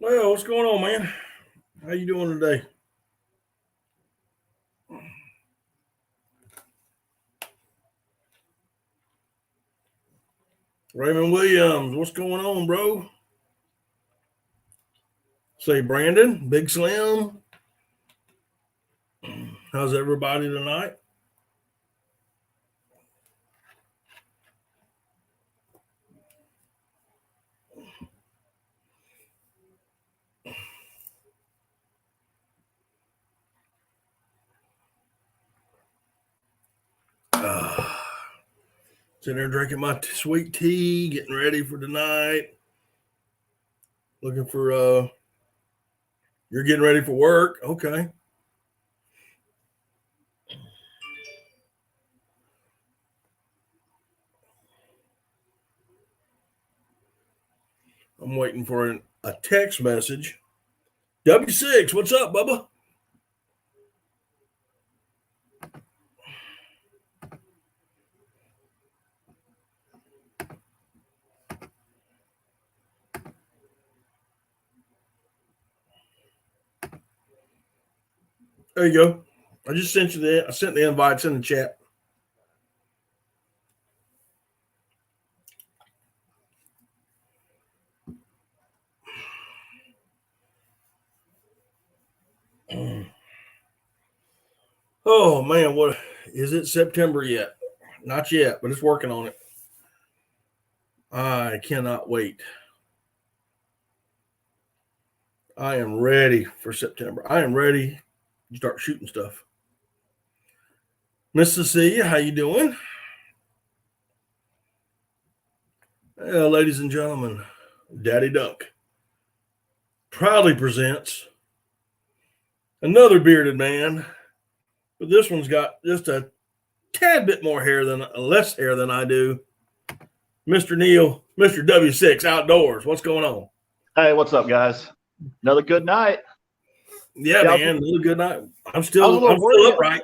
Well, what's going on, man? How you doing today? Raymond Williams, what's going on, bro? Say Brandon, Big Slim. How's everybody tonight? Sitting there drinking my sweet tea, getting ready for tonight. Looking for you're getting ready for work. Okay. I'm waiting for a text message. W6, what's up, Bubba? There you go. I just sent you I sent the invites in the chat. Oh man, what is it? September yet? Not yet, but it's working on it. I cannot wait. I am ready for September. I am ready to start shooting stuff. Miss Cecilia, how you doing? Ladies and gentlemen, Daddy Dunk proudly presents another bearded man, but this one's got just a tad bit more less hair than I do. Mr. Neal, Mr. W6 Outdoors. What's going on? Hey, what's up, guys? Another good night. Yeah, man, another good night. I'm still upright.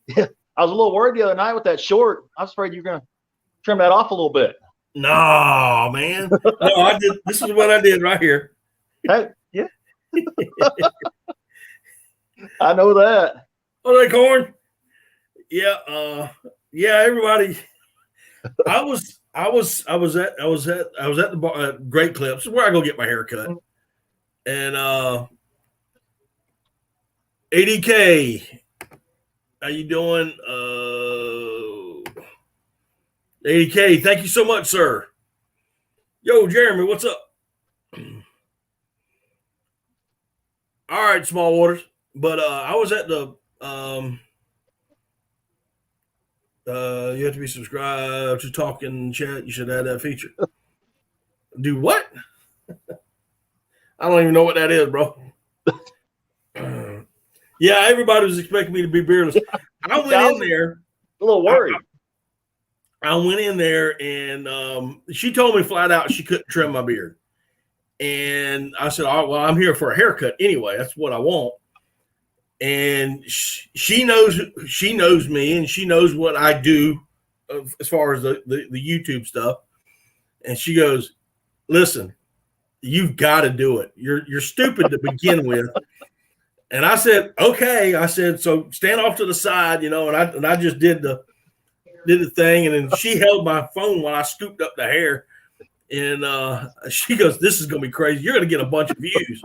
Yeah, I was a little worried the other night with that short. I was afraid you were going to trim that off a little bit. No, man. No, I did. This is what I did right here. Hey, yeah. I know that. Oh, they corn? Yeah, everybody. I was at the bar at Great Clips, where I go get my hair cut. And ADK, how you doing? ADK, thank you so much, sir. Yo, Jeremy, what's up? All right, Small Waters. But I was at the you have to be subscribed to Talking Chat. You should add that feature. Do what? I don't even know what that is, bro. Yeah, everybody was expecting me to be beardless. I went in there. A little worried. I went in there and she told me flat out she couldn't trim my beard. And I said, "Oh, well, I'm here for a haircut anyway. That's what I want." And she knows me, and she knows what I do as far as the YouTube stuff. And she goes, "Listen, you've got to do it. You're stupid to begin with." And I said, "Okay." I said, "So stand off to the side, and I just did the thing." And then she held my phone while I scooped up the hair. And she goes, "This is going to be crazy. You're going to get a bunch of views."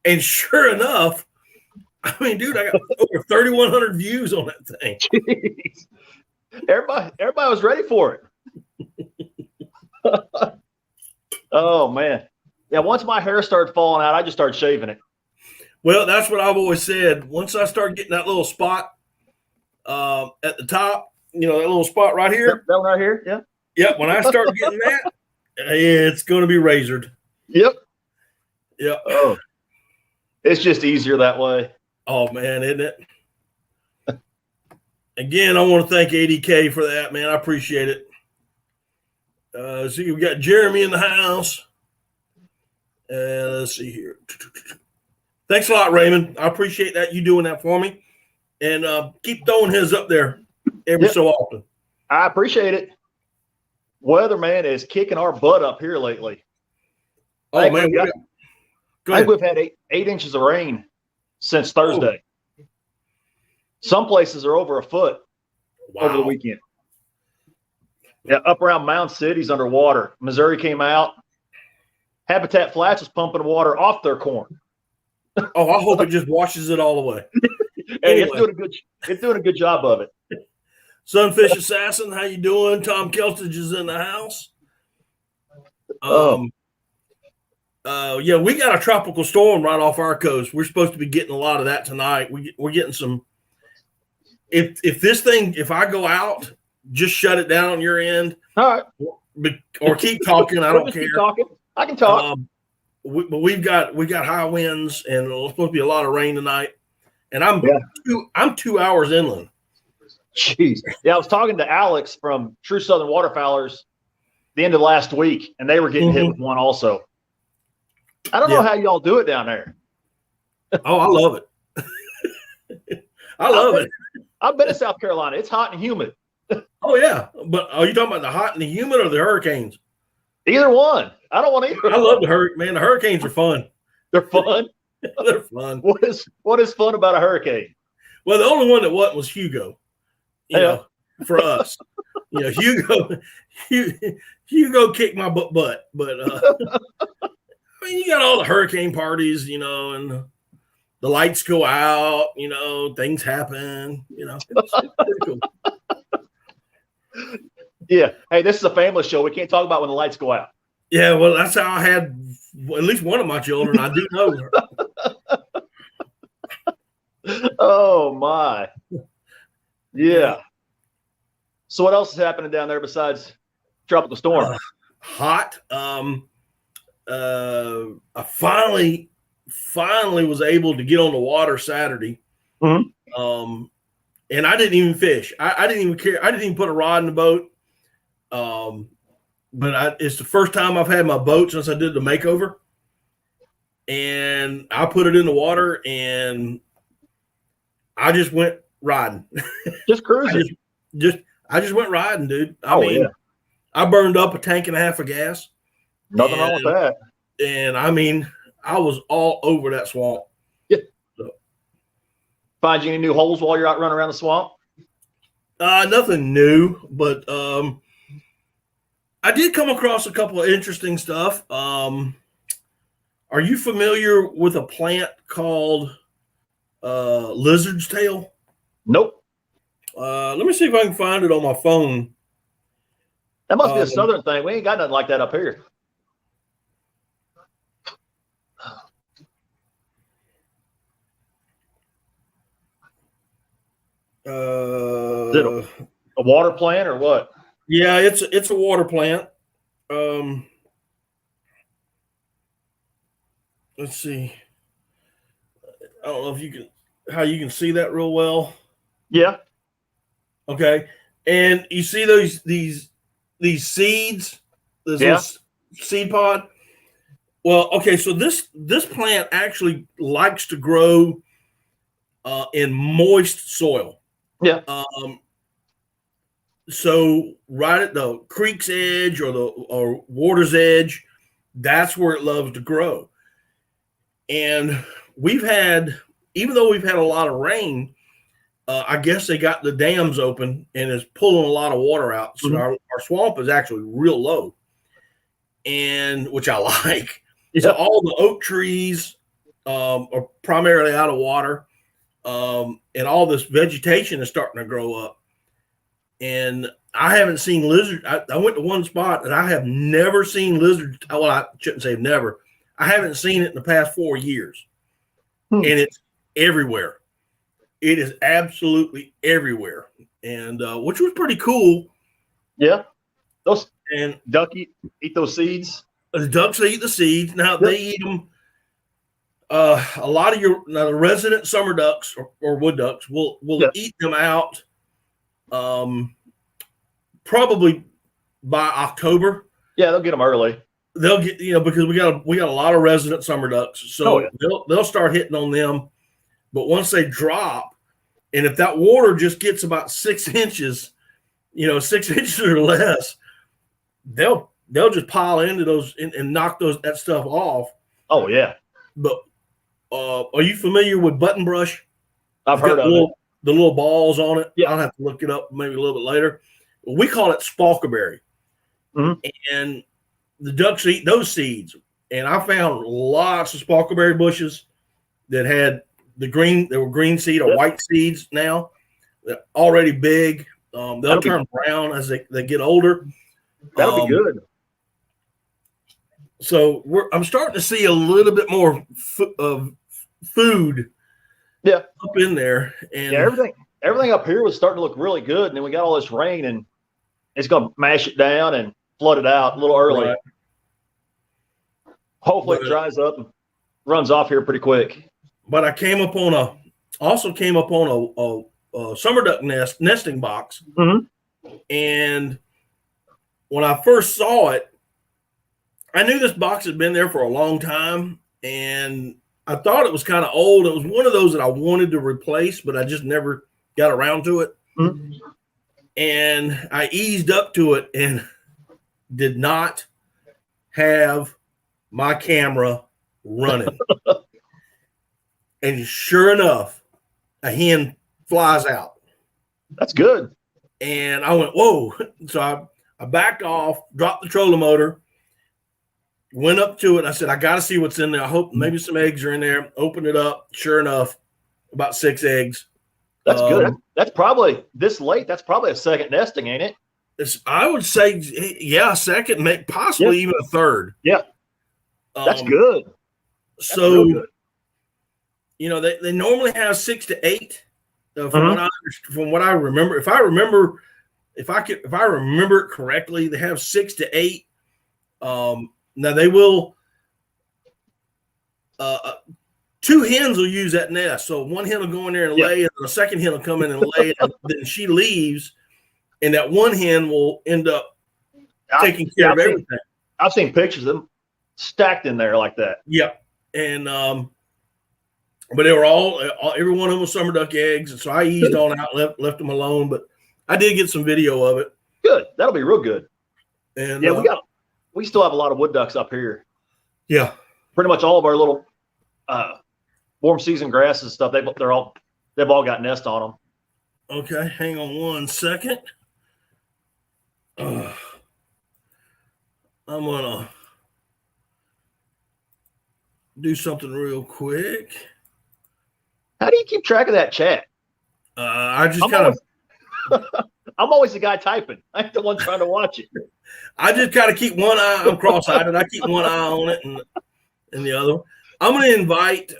And sure enough, I mean, dude, I got over 3,100 views on that thing. Jeez. Everybody was ready for it. Oh, man. Yeah, once my hair started falling out, I just started shaving it. Well, that's what I've always said. Once I start getting that little spot at the top, that little spot right here. That one right here, yeah. Yep, when I start getting that, it's going to be razored. Yep. Yep. Oh, it's just easier that way. Oh, man, isn't it? Again, I want to thank ADK for that, man. I appreciate it. See, we got Jeremy in the house. Let's see here. Thanks a lot, Raymond. I appreciate that, you doing that for me. And keep throwing his up there every so often. I appreciate it. Weatherman is kicking our butt up here lately. Oh, man. Go I think ahead. we've had eight inches of rain since Thursday. Oh. Some places are over a foot over the weekend. Yeah, up around Mound City's underwater. Missouri came out. Habitat Flats is pumping water off their corn. Oh, I hope it just washes it all away. Hey, anyway. It's doing a good job of it. Sunfish Assassin, how you doing? Tom Keltridge is in the house. Yeah, we got a tropical storm right off our coast. We're supposed to be getting a lot of that tonight. We're getting some. If I go out, just shut it down on your end. All right. Or keep talking. I don't care. Keep talking. I can talk. But we've got high winds and it's supposed to be a lot of rain tonight. And I'm 2 hours inland. Jeez. Yeah, I was talking to Alex from True Southern Waterfowlers the end of last week, and they were getting hit with one also. I don't know how y'all do it down there. Oh, I love it. I love it. I've been in South Carolina. It's hot and humid. Oh, yeah. But are you talking about the hot and the humid or the hurricanes? Either one. I don't want either. I love the hurricane. Man, the hurricanes are fun. They're fun. They're fun. What is fun about a hurricane? Well, the only one that wasn't was Hugo. You know, for us. Hugo kicked my butt. But I mean, you got all the hurricane parties, and the lights go out, things happen, it's pretty cool. Yeah. Hey, this is a family show. We can't talk about when the lights go out. Yeah, well, that's how I had at least one of my children. I do know her. Oh, my. Yeah. So what else is happening down there besides tropical storm? Hot. I finally was able to get on the water Saturday. Mm-hmm. And I didn't even fish. I didn't even care. I didn't even put a rod in the boat. But it's the first time I've had my boat since I did the makeover. And I put it in the water and I just went riding. Just cruising. I just went riding, dude. I mean, I burned up a tank and a half of gas. Nothing wrong with that. And I mean, I was all over that swamp. Yeah. So. Find you any new holes while you're out running around the swamp? Nothing new, but I did come across a couple of interesting stuff. Are you familiar with a plant called lizard's tail? Nope. Let me see if I can find it on my phone. That must be a southern thing. We ain't got nothing like that up here. Is it a water plant or what? Yeah, it's a water plant. Let's see. I don't know if how you can see that real well. Yeah. Okay. And you see these seeds, this seed pod. Well, okay. So this plant actually likes to grow in moist soil. Yeah. So right at the creek's edge or water's edge, that's where it loves to grow. And even though we've had a lot of rain, I guess they got the dams open and is pulling a lot of water out. So our swamp is actually real low, and which I like. Yeah. So all the oak trees are primarily out of water, and all this vegetation is starting to grow up. And I haven't seen lizard. I went to one spot and I have never seen lizard. Well, I shouldn't say never. I haven't seen it in the past 4 years, and it's everywhere. It is absolutely everywhere, and which was pretty cool. Yeah, those and duck eat those seeds. The ducks eat the seeds. Now they eat them. A lot of the resident summer ducks or wood ducks will eat them out. Probably by October. Yeah, they'll get them early. They'll get because we got a lot of resident summer ducks, so they'll start hitting on them. But once they drop, and if that water just gets about 6 inches, 6 inches or less, they'll just pile into those and knock that stuff off. Oh yeah. but are you familiar with button brush? I've heard of it. The little balls on it. Yeah. I'll have to look it up maybe a little bit later. We call it spalkerberry. Mm-hmm. And the ducks eat those seeds. And I found lots of spalkerberry bushes that had they were green seed or white seeds now. They're already big. They'll turn brown as they get older. That'll be good. So I'm starting to see a little bit more of food up in there. And everything up here was starting to look really good. And then we got all this rain and it's going to mash it down and flood it out a little early. Right. Hopefully it dries up and runs off here pretty quick. But I also came upon a summer duck nesting box. Mm-hmm. And when I first saw it, I knew this box had been there for a long time, and I thought it was kind of old. It was one of those that I wanted to replace, but I just never got around to it. Mm-hmm. And I eased up to it and did not have my camera running. And sure enough, a hen flies out. That's good. And I went, whoa. So I backed off, dropped the trolling motor, went up to it. I said, I got to see what's in there. I hope maybe some eggs are in there. Opened it up. Sure enough, about 6 eggs. That's good. That's probably this late. That's probably a second nesting, ain't it? I would say, yeah, second, possibly even a third. Yeah. That's good. That's so, you know, they normally have 6 to 8. From what I remember, if I remember it correctly, they have 6 to 8. Now they will. 2 hens will use that nest. So one hen will go in there and lay, and the second hen will come in and lay, and then she leaves, and that one hen will end up taking care of everything. I've seen pictures of them stacked in there like that. Yeah, and but they were every one of them was summer duck eggs, and so I eased on out, left them alone. But I did get some video of it. Good, that'll be real good. And we still have a lot of wood ducks up here. Yeah, pretty much all of our little warm season grasses and stuff. They've all got nest on them. Okay, hang on one second. I'm gonna do something real quick. How do you keep track of that chat? I just kind of. I'm always the guy typing. I'm the one trying to watch it. I just kind of keep one eye. I'm cross-eyed, and I keep one eye on it and the other. I'm going to invite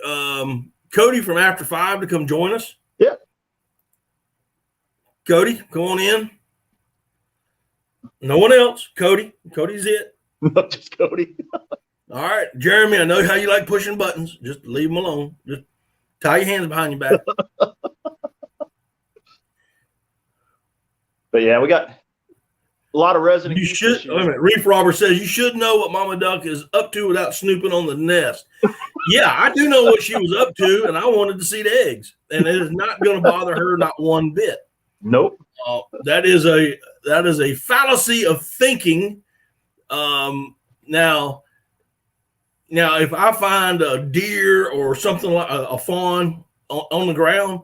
Cody from After 5 to come join us. Yeah. Cody, come on in. No one else. Cody's it. Not just Cody. All right, Jeremy, I know how you like pushing buttons. Just leave them alone. Just tie your hands behind your back. But yeah, we got a lot of resident. You should. Wait a minute. Reef Robber says you should know what Mama Duck is up to without snooping on the nest. Yeah, I do know what she was up to, and I wanted to see the eggs, and it is not going to bother her not one bit. Nope. That is a fallacy of thinking. Now, if I find a deer or something like a fawn on the ground,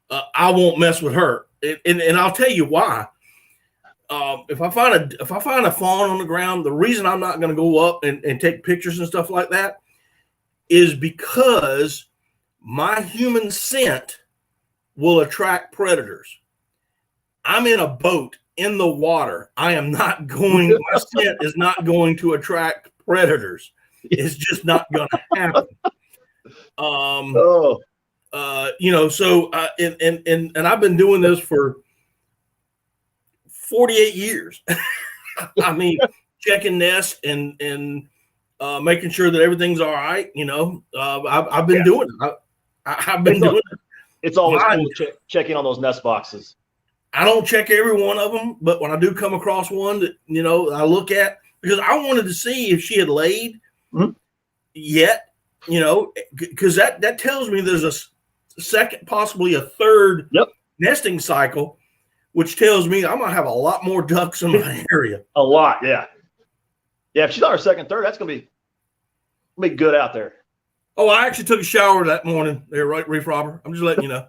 I won't mess with her. And I'll tell you why. If I find a fawn on the ground, the reason I'm not going to go up and take pictures and stuff like that is because my human scent will attract predators. I'm in a boat in the water. I am not going. My scent is not going to attract predators. It's just not going to happen. So and I've been doing this for 48 years. I mean, checking nests and making sure that everything's all right. I've been doing it. I've been doing it. It's always cool checking on those nest boxes. I don't check every one of them, but when I do come across one that, I look at, because I wanted to see if she had laid yet, because that tells me there's a second, possibly a third nesting cycle, which tells me I'm going to have a lot more ducks in my area. A lot, yeah. Yeah, if she's on her second, third, that's going to be good out there. Oh, I actually took a shower that morning. There, right, reef robber. I'm just letting you know.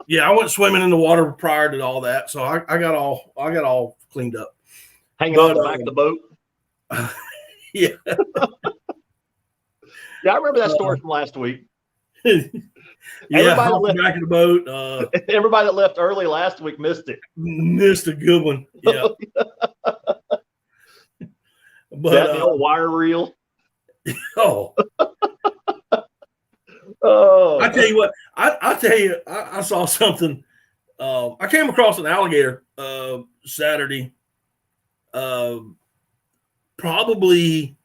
Yeah, I went swimming in the water prior to all that, so I got all cleaned up. Hanging off the back of the boat. Yeah. Yeah, I remember that story from last week. Yeah, off the back of the boat. Everybody that left early last week missed it. Missed a good one. Yeah. But that the old wire reel. Oh. Oh. I tell you what. I tell you, I saw something. I came across an alligator Saturday. Probably.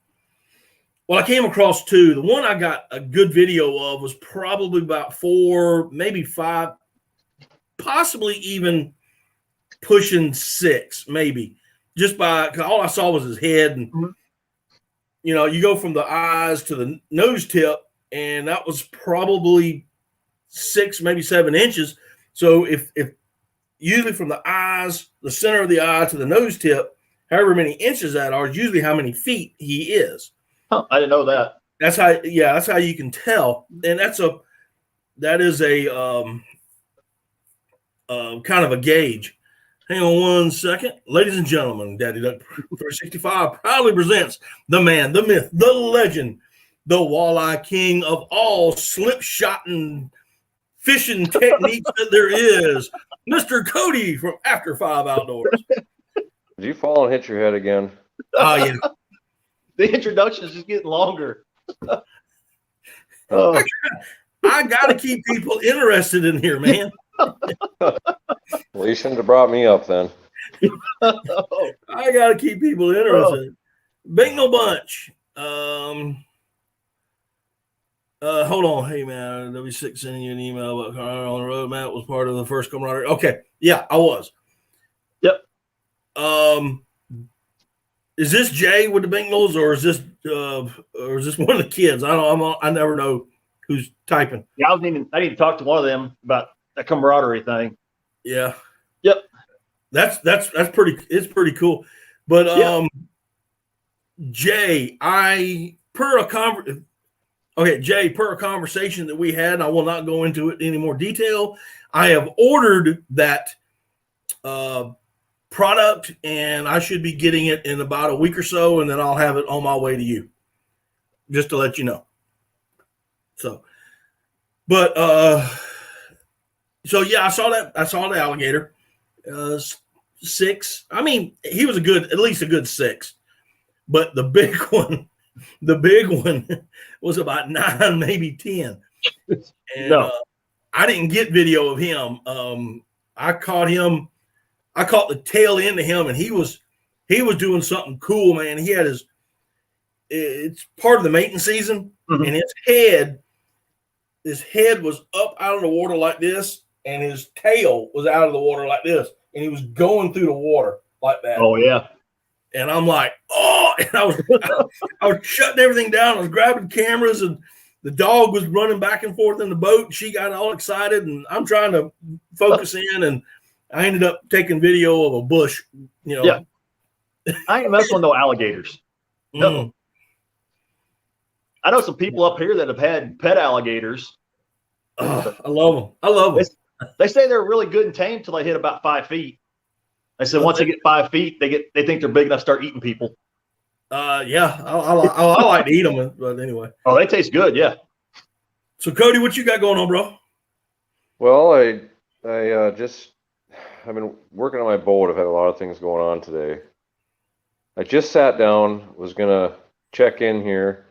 Well, I came across two. The one I got a good video of was probably about 4, maybe 5, possibly even pushing 6, maybe. Just by, because all I saw was his head. And, you know, you go from the eyes to the nose tip, and that was probably 6, maybe 7 inches. So if usually from the eyes, the center of the eye to the nose tip, however many inches that are, is usually how many feet he is. Huh, I didn't know that. That's how you can tell. And that is a kind of a gauge. Hang on one second. Ladies and gentlemen, Daddy Duck 365 proudly presents the man, the myth, the legend, the walleye king of all slip-shotting fishing techniques that there is, Mr. Cody from After 5 Outdoors. Did you fall and hit your head again? Oh, yeah. The introduction is just getting longer. I got to keep people interested in here, man. Well, you shouldn't have brought me up then. I got to keep people interested. Bingo Bunch. Hold on. Hey, man, W6 sending you an email about camaraderie on the road. Matt was part of the first camaraderie. Okay. Yeah, I was. Yep. Is this Jay with the Bengals, or is this one of the kids? I never know who's typing. Yeah, I need to talk to one of them about that camaraderie thing. Yeah. Yep. That's pretty. It's pretty cool. But Jay, per a conversation that we had, I will not go into it in any more detail. I have ordered that product, and I should be getting it in about a week or so, and then I'll have it on my way to you, just to let you know. So, but so yeah, I saw the alligator 6. I mean, he was at least a good 6, but the big one was about 9, maybe 10. And I didn't get video of him. I caught the tail end of him, and he was doing something cool, man. He had it's part of the mating season, and his head was up out of the water like this, and his tail was out of the water like this, and he was going through the water like that. Oh yeah. And I'm like, oh, and I was shutting everything down. I was grabbing cameras, and the dog was running back and forth in the boat. And she got all excited, and I'm trying to focus in, and I ended up taking video of a bush, you know. Yeah. I ain't messing with no alligators. No. I know some people up here that have had pet alligators. I love them. They say they're really good and tame until they hit about 5 feet. They said once they get 5 feet, they think they're big enough to start eating people. Yeah, I like to eat them, but anyway. Oh, they taste good, yeah. So Cody, what you got going on, bro? Well, I've been working on my boat. I've had a lot of things going on today. I just sat down, was gonna check in here.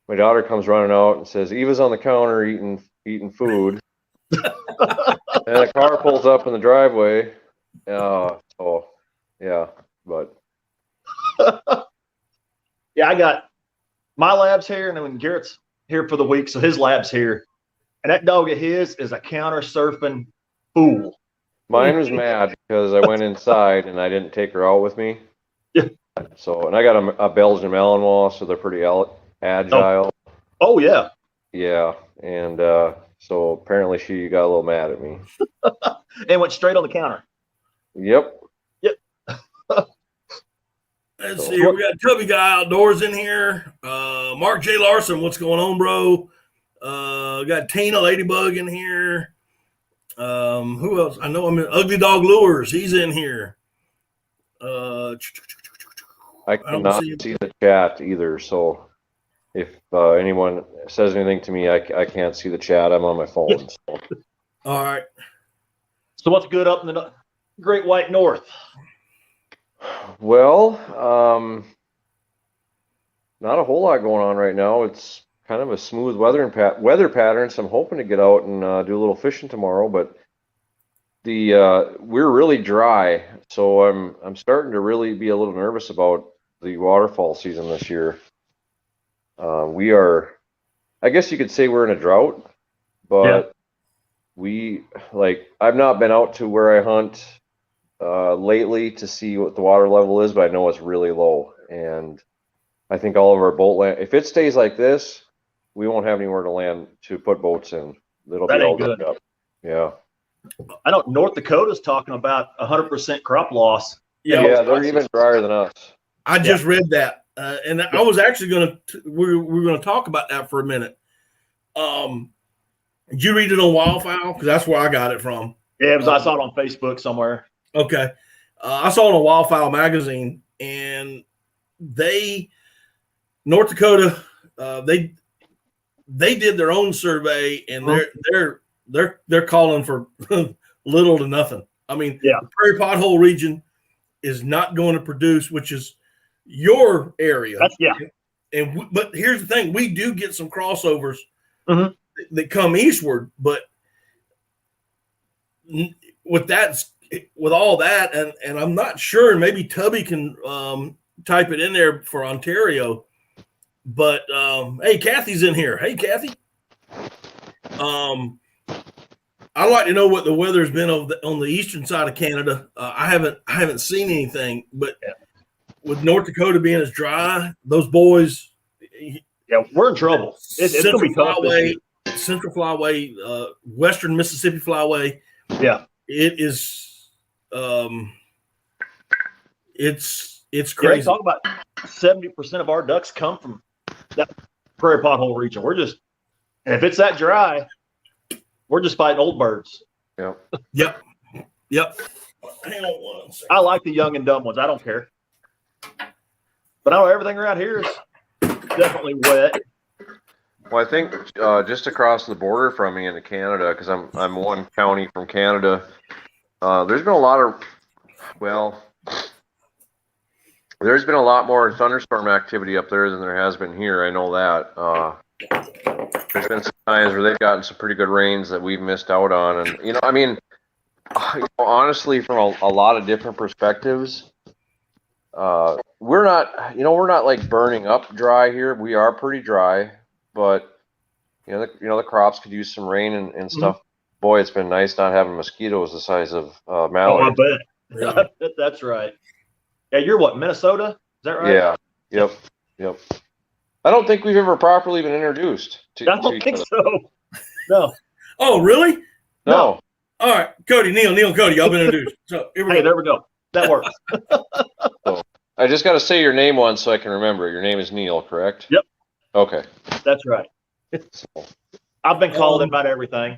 My daughter comes running out and says, "Eva's on the counter eating food." And a car pulls up in the driveway. So yeah, but yeah, I got my lab's here, and then Garrett's here for the week, so his lab's here. And that dog of his is a counter surfing fool. Mine was mad because I went inside and I didn't take her out with me. Yeah. So, and I got a Belgian Malinois, so they're pretty agile. Oh yeah. Yeah, and so apparently she got a little mad at me. And went straight on the counter. Yep. Let's see. We got Tubby Guy Outdoors in here. Mark J. Larson, what's going on, bro? Got Tina Ladybug in here. Who else? I know I'm in Ugly Dog Lures. He's in here. I cannot see the chat either. So if anyone says anything to me, I can't see the chat. I'm on my phone. So. All right. So what's good up in the Great White North? Well, not a whole lot going on right now. It's kind of a smooth weather pattern, so I'm hoping to get out and do a little fishing tomorrow. But we're really dry, so I'm starting to really be a little nervous about the waterfall season this year. We are, I guess you could say we're in a drought, but I've not been out to where I hunt lately to see what the water level is, but I know it's really low. And I think all of our boat land, if it stays like this, we won't have anywhere to land to put boats in. It'll be all good up. Yeah. I know North Dakota's talking about 100% crop loss. Yeah, they're even drier than us. I just read that, and I was actually we're going to talk about that for a minute. Did you read it on Wildfowl? Because that's where I got it from. Yeah, I saw it on Facebook somewhere. Okay. I saw it on Wildfowl magazine, and North Dakota, they did their own survey, and they're calling for little to nothing. I mean, the Prairie Pothole region is not going to produce, which is your area. But here's the thing: we do get some crossovers that come eastward, but with all that, and I'm not sure. Maybe Tubby can type it in there for Ontario. But hey, Kathy's in here. Hey, Kathy. I'd like to know what the weather's been on the eastern side of Canada. I haven't seen anything, but with North Dakota being as dry, those boys. Yeah, we're in trouble. It's going to be tough. Central Flyway, Western Mississippi Flyway. Yeah, it is. It's crazy. Talk about 70% of our ducks come from that Prairie Pothole region. And if it's that dry, we're just fighting old birds. Yep. Hang on one second. I like the young and dumb ones. I don't care. But I know everything around here is definitely wet. Well, I think just across the border from me into Canada, because I'm one county from Canada, there's been a lot more thunderstorm activity up there than there has been here. I know that. There's been some times where they've gotten some pretty good rains that we've missed out on. And, honestly, from a lot of different perspectives, we're not like burning up dry here. We are pretty dry, but the crops could use some rain and stuff. Boy, it's been nice not having mosquitoes the size of mallard. Oh, I bet. That's right. Yeah, you're what, Minnesota? Is that right? Yeah. Yep. I don't think we've ever properly been introduced to I don't think so. No. Oh, really? No. All right, Cody, Neal, Cody, y'all been introduced. So there we go. That works. So, I just got to say your name once so I can remember. Your name is Neal, correct? Yep. Okay. That's right. So, I've been called about everything.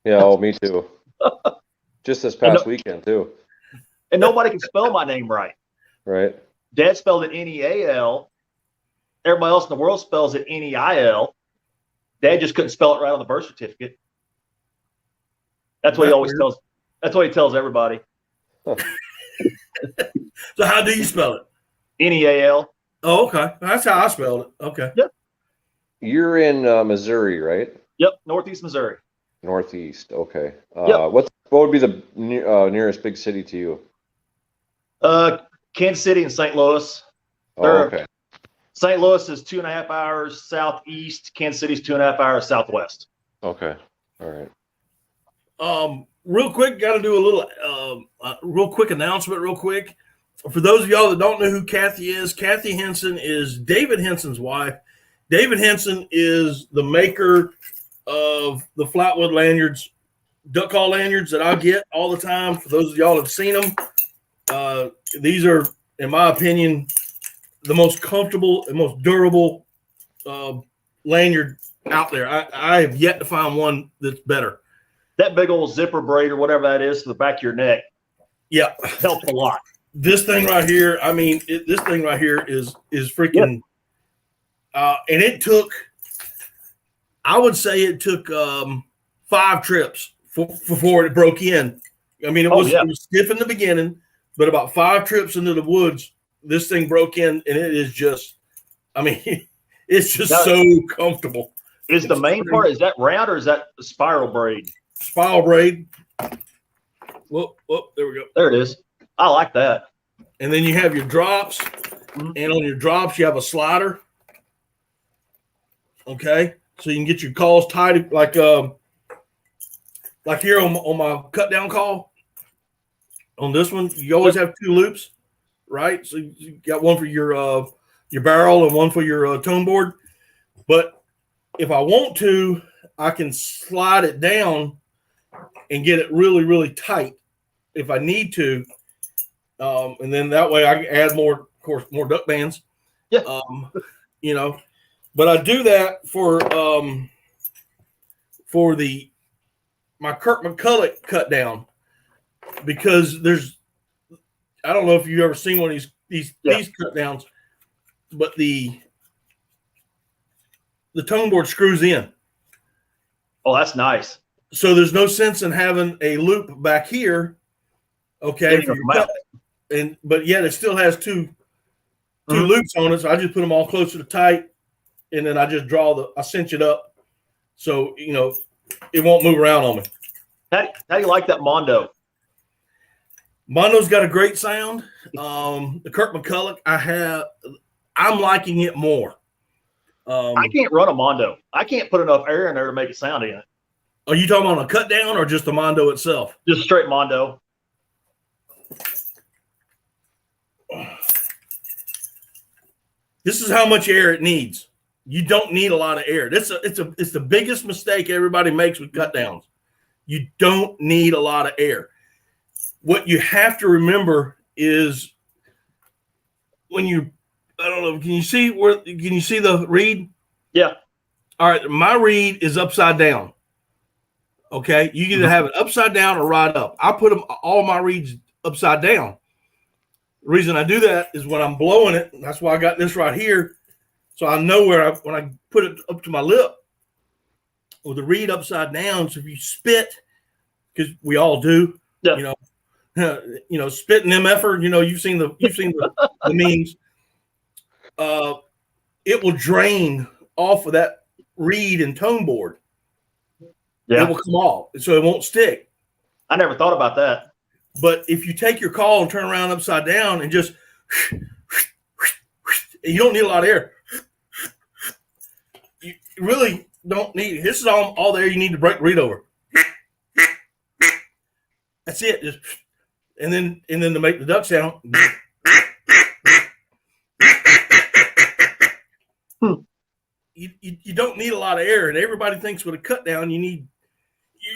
Yeah, me too. Just this past weekend too. And nobody can spell my name right. Right. Dad spelled it Neal. Everybody else in the world spells it Neil. Dad just couldn't spell it right on the birth certificate. That's what he always tells. That's what he tells everybody. So how do you spell it? Neal. Oh, okay. That's how I spelled it. Okay. Yep. You're in Missouri, right? Yep. Northeast Missouri. Northeast. Okay. Yep. What would be the nearest big city to you? Kansas City and St. Louis. Oh, okay. St. Louis is 2.5 hours southeast. Kansas City is 2.5 hours southwest. Okay. All right. Real quick, got to do a little real quick announcement real quick. For those of y'all that don't know who Kathy is, Kathy Henson is David Henson's wife. David Henson is the maker of the Flatwood lanyards, duck call lanyards that I get all the time. For those of y'all that have seen them, these are, in my opinion, the most comfortable and most durable lanyard out there. I have yet to find one that's better. That big old zipper braid or whatever that is to the back of your neck. Yeah, helps a lot. This thing right here, I mean, this thing right here is freaking. And it took, I would say, it took 5 trips before it broke in. I mean, it was stiff in the beginning, but about 5 trips into the woods, this thing broke in, and it is just, I mean, it's just so comfortable. Is the main part, is that round or is that the spiral braid? Spiral braid. Whoop, there we go. There it is. I like that. And then you have your drops, and on your drops, you have a slider. Okay, so you can get your calls tied like here on my cut down call. On this one, you always have 2 loops, right? So you got one for your barrel and one for your tone board. But if I want to, I can slide it down and get it really, really tight if I need to. And then that way I can add more, of course, more duck bands. Yeah. You know, but I do that for my Kurt McCulloch cut down, because I don't know if you've ever seen one of these cut downs, but the tone board screws in. Oh, that's nice. So there's no sense in having a loop back here. Okay. But yet it still has two loops on it. So I just put them all closer to tight, and then I just I cinch it up. So, you know, it won't move around on me. How do you like that Mondo? Mondo's got a great sound. The Kurt McCulloch, I'm liking it more. I can't run a Mondo. I can't put enough air in there to make it sound in it. Are you talking about a cut down or just the Mondo itself? Just straight Mondo. This is how much air it needs. You don't need a lot of air. It's the biggest mistake everybody makes with cut downs. You don't need a lot of air. What you have to remember is when I don't know, can you see the reed? Yeah. All right, my reed is upside down. Okay, you either have it upside down or right up. I put all my reeds upside down. The reason I do that is when I'm blowing it, that's why I got this right here, so I know when I put it up to my lip with the reed upside down. So if you spit, because we all do, you know, spit and MFer, you know, you've seen the memes. It will drain off of that reed and tone board. Yeah. It will come off, so it won't stick. I never thought about that. But if you take your call and turn around upside down and just, you don't need a lot of air. You really don't need. This is all the air you need to break the reed over. That's it. Just, and then to make the duck sound. You don't need a lot of air, and everybody thinks with a cut down you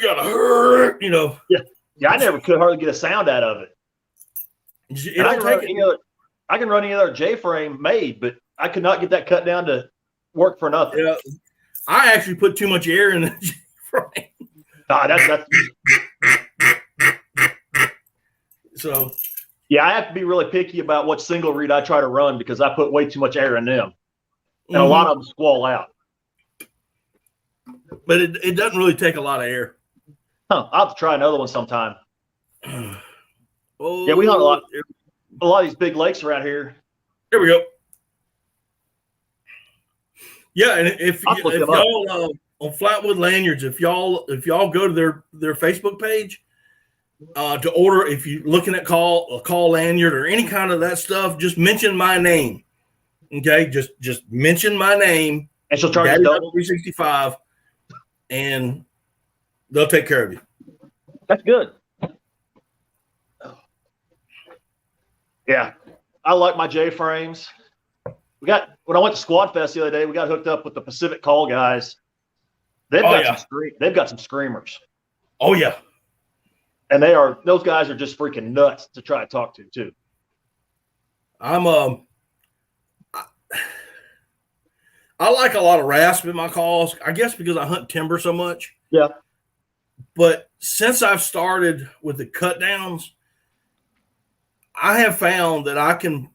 gotta, you know. Yeah, I never could hardly get a sound out of it. I can run any other J-frame made, but I could not get that cut down to work for nothing. Yeah, I actually put too much air in the J-frame. That's so. Yeah, I have to be really picky about what single reed I try to run because I put way too much air in them, and a lot of them squall out. But it doesn't really take a lot of air. I'll have to try another one sometime. Oh, yeah, we hunt a lot of these big lakes around here. Here we go. Yeah, and if y'all on Flatwood Lanyards, if y'all go to their Facebook page to order, if you're looking at a call lanyard or any kind of that stuff, just mention my name. Okay, just mention my name, and she'll charge you double $365, and they'll take care of you. That's good. Yeah, I like my J frames. When I went to Squad Fest the other day, we got hooked up with the Pacific Call guys. They've got some screamers. Oh yeah, and those guys are just freaking nuts to try to talk to too. I like a lot of rasp in my calls, I guess because I hunt timber so much. Yeah. But since I've started with the cut downs, I have found that I'm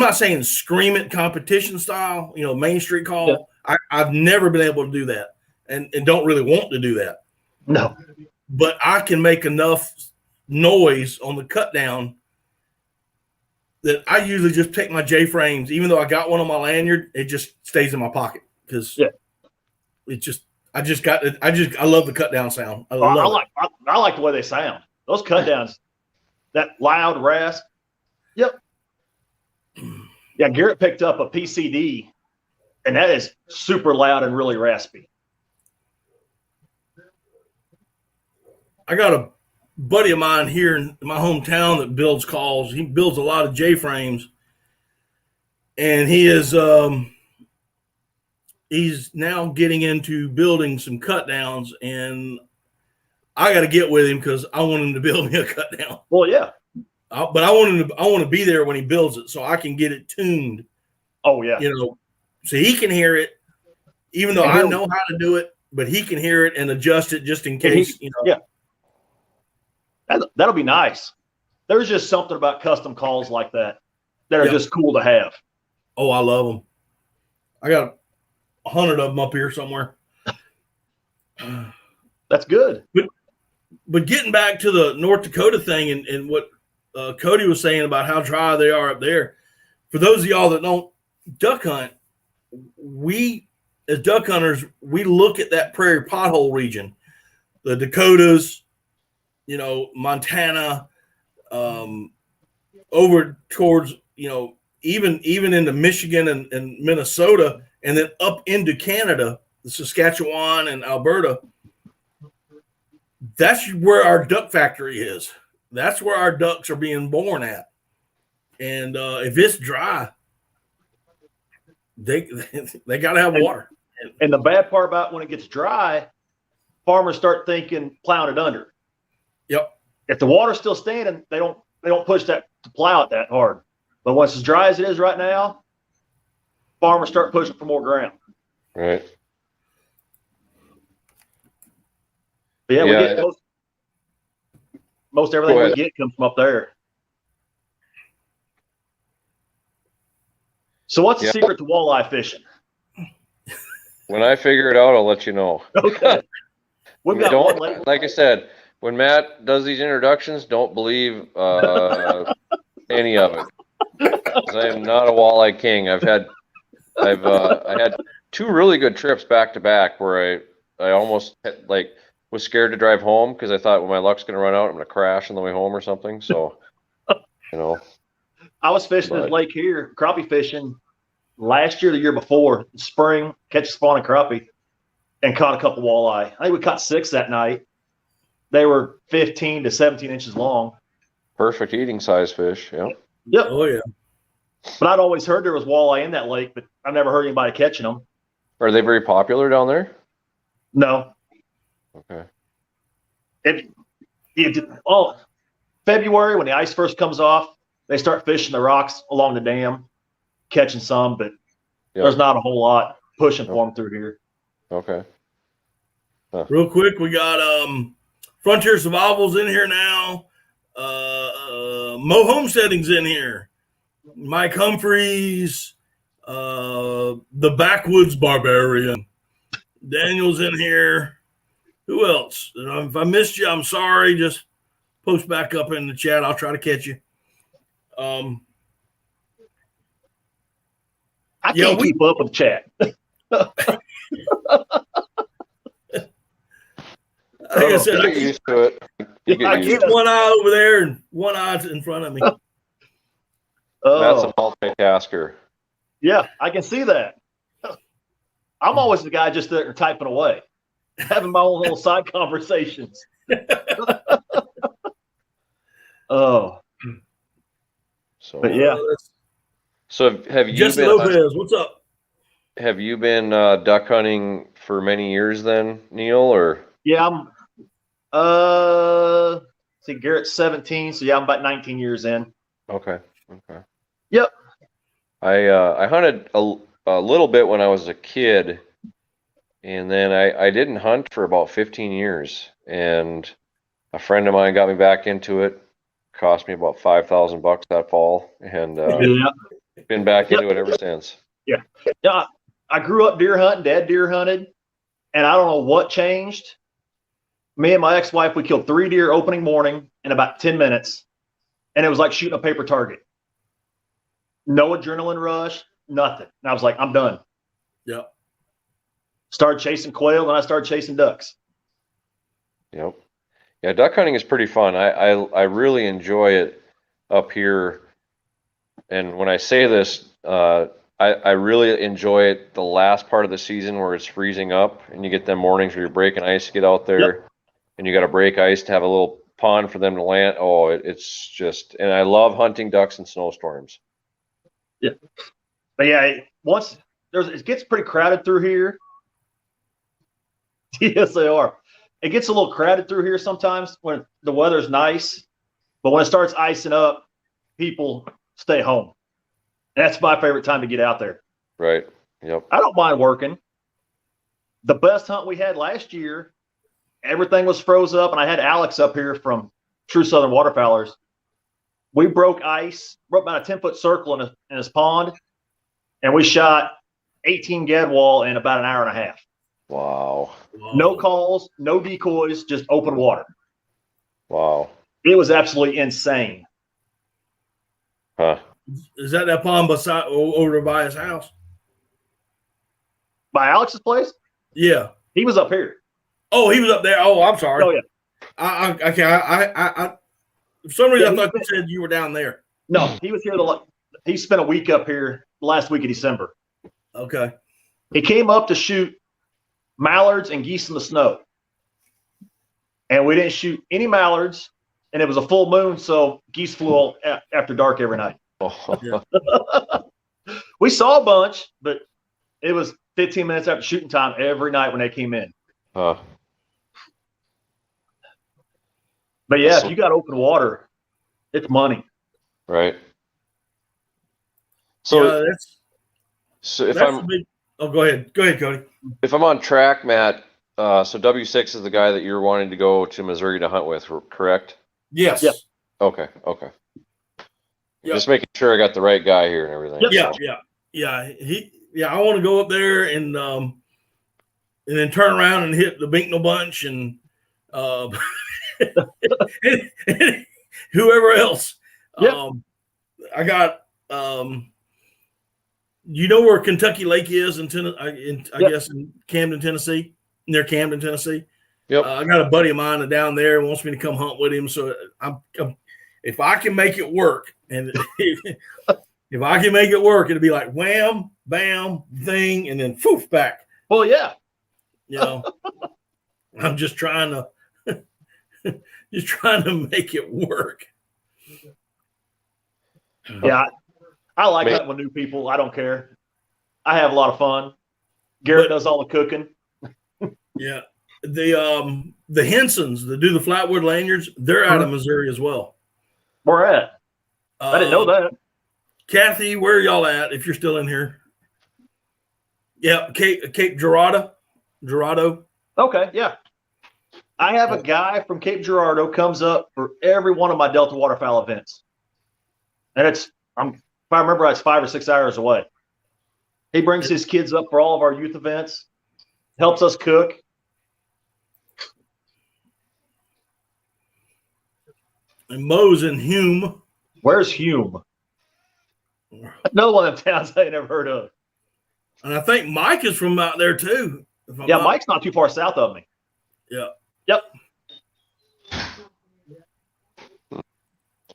not saying scream it competition style, Main Street call. Yeah. I've never been able to do that and don't really want to do that. No. But I can make enough noise on the cut down that I usually just take my J frames, even though I got one on my lanyard, it just stays in my pocket because I love the cut down sound. I like the way they sound. Those cut downs, that loud rasp. Yep. Yeah, Garrett picked up a PCD, and that is super loud and really raspy. I got a buddy of mine here in my hometown that builds calls. He builds a lot of J frames, and he is he's now getting into building some cut downs, and I got to get with him because I want him to build me a cut down. Well, yeah, but I want to be there when he builds it so I can get it tuned. Oh yeah, so he can hear it, even though I know how to do it, but he can hear it and adjust it just in case. Yeah. That'll be nice. There's just something about custom calls like that are just cool to have. Oh, I love them. I got 100 of them up here somewhere. That's good. But getting back to the North Dakota thing and what Cody was saying about how dry they are up there, for those of y'all that don't duck hunt, we as duck hunters, we look at that prairie pothole region, the Dakotas, Montana, over towards, even into Michigan and Minnesota, and then up into Canada, Saskatchewan and Alberta. That's where our duck factory is. That's where our ducks are being born at. And if it's dry, they got to have water. And the bad part about when it gets dry, farmers start thinking plowing it under. Yep. If the water's still standing, they don't push that to plow it that hard. But once as dry as it is right now, farmers start pushing for more ground. Right. But yeah, we get most everything we get comes from up there. So what's the secret to walleye fishing? When I figure it out, I'll let you know. Okay. Like I said, when Matt does these introductions, don't believe any of it. 'Cause I am not a walleye king. I had 2 really good trips back to back where I almost was scared to drive home because I thought, well, my luck's going to run out. I'm going to crash on the way home or something. So, I was fishing this lake here, crappie fishing last year, the year before, spring, catch a spawning crappie, and caught a couple walleye. I think we caught 6 that night. They were 15 to 17 inches long. Perfect eating size fish. Yeah. Yep. Oh yeah. But I'd always heard there was walleye in that lake, but I've never heard anybody catching them. Are they very popular down there? No. Okay. February when the ice first comes off, they start fishing the rocks along the dam, catching some, but there's not a whole lot pushing for them through here. Okay. Huh. Real quick, we got Frontier Survival's in here now. Mo Homesteading's in here. Mike Humphreys, the Backwoods Barbarian. Daniel's in here. Who else? If I missed you, I'm sorry. Just post back up in the chat. I'll try to catch you. I can't keep up with chat. Like I said, I get used to it. I keep one eye over there and one eye in front of me. That's a multitasker. Yeah, I can see that. I'm always the guy just there typing away, having my own little side conversations. So but yeah. So have you Justin Lopez, what's up? Have you been duck hunting for many years then, Neal? Or yeah, see, Garrett's 17, so yeah, I'm about 19 years in. Okay. Yep. I hunted a little bit when I was a kid, and then I didn't hunt for about 15 years. And a friend of mine got me back into it. Cost me about $5,000 that fall, and Yeah. been back into it ever since. Yeah. Yeah. I grew up deer hunting. Dad deer hunted, and I don't know what changed. Me and my ex-wife, we killed 3 deer opening morning in about 10 minutes, and it was like shooting a paper target. No adrenaline rush, nothing. And I was like, I'm done. Yep. Started chasing quail, and I started chasing ducks. Yep. Yeah, duck hunting is pretty fun. I really enjoy it up here. And when I say this, I really enjoy it the last part of the season where it's freezing up and you get them mornings where you're breaking ice to get out there, and you got to break ice to have a little pond for them to land. Oh, it's just, and I love hunting ducks in snowstorms. Yeah. But yeah, once it gets pretty crowded through here. Yes, they are. It gets a little crowded through here sometimes when the weather's nice, but when it starts icing up, people stay home. And that's my favorite time to get out there. Right. Yep. I don't mind working. The best hunt we had last year, everything was froze up, and I had Alex up here from True Southern Waterfowlers. We broke ice, broke about a 10-foot circle in his pond, and we shot 18 gadwall in about an hour and a half. Wow. No calls, no decoys, just open water. Wow. It was absolutely insane. Huh. Is that pond beside over by his house? By Alex's place? Yeah. He was up here. Oh, he was up there. Oh, I'm sorry. Oh, yeah. I for some reason I thought you said you were down there. No, he was here. He spent a week up here the last week of December. Okay. He came up to shoot mallards and geese in the snow. And we didn't shoot any mallards, and it was a full moon, so geese flew all after dark every night. Oh. Yeah. We saw a bunch, but it was 15 minutes after shooting time every night when they came in. Huh. But yeah, if you got open water, it's money. Right. So, yeah, if that's I'm, a big, oh, go ahead, Cody. if I'm on track, Matt, so W6 is the guy that you're wanting to go to Missouri to hunt with, correct? Yes. Yep. Okay. Okay. Yep. Just making sure I got the right guy here and everything. Yep. Yeah. I want to go up there and then turn around and hit the Binknell bunch and and whoever else. Yep. I got you know where Kentucky Lake is I guess in Camden, Tennessee, near Camden, Tennessee. Yep. I got a buddy of mine down there who wants me to come hunt with him. So I'm if I can make it work, and if I can make it work, it'll be like wham, bam, thing, and then poof back. Well, yeah. You know, I'm just trying to make it work. Yeah. I like hunting with new people. I don't care. I have a lot of fun. Garrett does all the cooking. Yeah. The Hensons that do the flatwood lanyards, they're out of Missouri as well. Where at? I didn't know that. Kathy, where are y'all at if you're still in here? Yeah, Cape Girardeau. Okay, yeah. I have a guy from Cape Girardeau comes up for every one of my Delta Waterfowl events. And if I remember, it's 5 or 6 hours away. He brings his kids up for all of our youth events, helps us cook. And Mo's in Hume. Where's Hume? Another one of them towns I ain't never heard of. And I think Mike is from out there too. Yeah, Mike's not too far south of me. Yeah. Yep.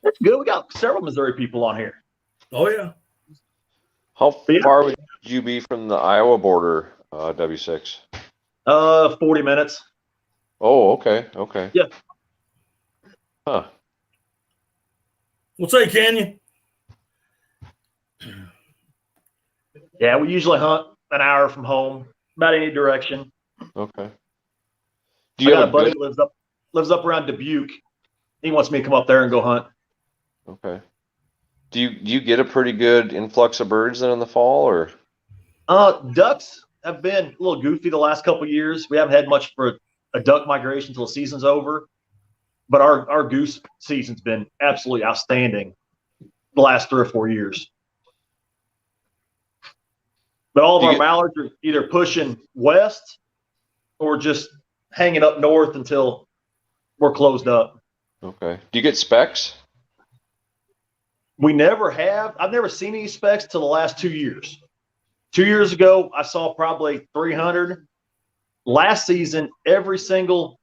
That's good. We got several Missouri people on here. Oh, yeah. How far would you be from the Iowa border, W6? 40 minutes. Oh, okay. Okay. Yeah. Huh. We'll say, can you? Yeah, we usually hunt an hour from home, about any direction. Okay. Do you have a buddy that lives up around Dubuque? He wants me to come up there and go hunt. Okay. Do you get a pretty good influx of birds then in the fall, or? Ducks have been a little goofy the last couple of years. We haven't had much for a duck migration until the season's over. But our goose season's been absolutely outstanding the last 3 or 4 years. But all of our mallards are either pushing west or just hanging up north until we're closed up. Okay. Do you get specs? We never have. I've never seen any specs till the last 2 years. 2 years ago, I saw probably 300. Last season, every single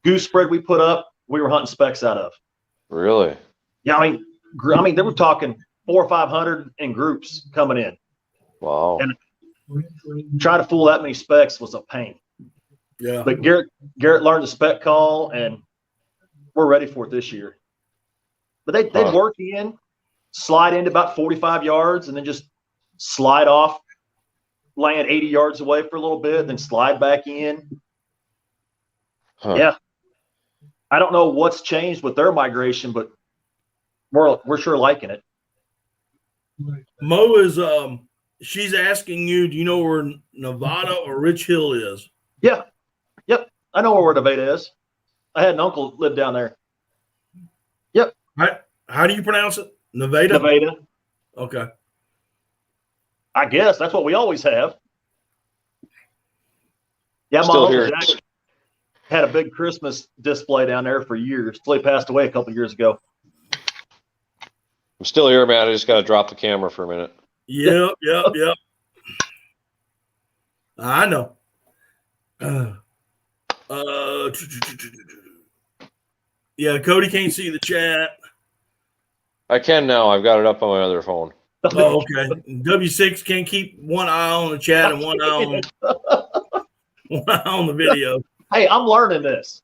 goose spread we put up, we were hunting specs out of. Really? Yeah, I mean, they were talking 400 or 500 in groups coming in. Wow. And trying to fool that many specs was a pain. Yeah. But Garrett learned the spec call, and we're ready for it this year. But they'd work in, slide into about 45 yards, and then just slide off, land 80 yards away for a little bit, then slide back in. Huh. Yeah. I don't know what's changed with their migration, but we're sure liking it. Mo is she's asking you, do you know where Nevada or Rich Hill is? Yeah. Yep. I know where Nevada is. I had an uncle live down there. Yep. How do you pronounce it? Nevada? Nevada. Okay. I guess that's what we always have. Yeah, my Still uncle here. Jack had a big Christmas display down there for years till he passed away a couple years ago. I'm still here, man. I just got to drop the camera for a minute. Yep. I know. Yeah, Cody can't see the chat. I can now. I've got it up on my other phone. Oh, okay. W6 can't keep one eye on the chat and one eye on the video. Hey, I'm learning this.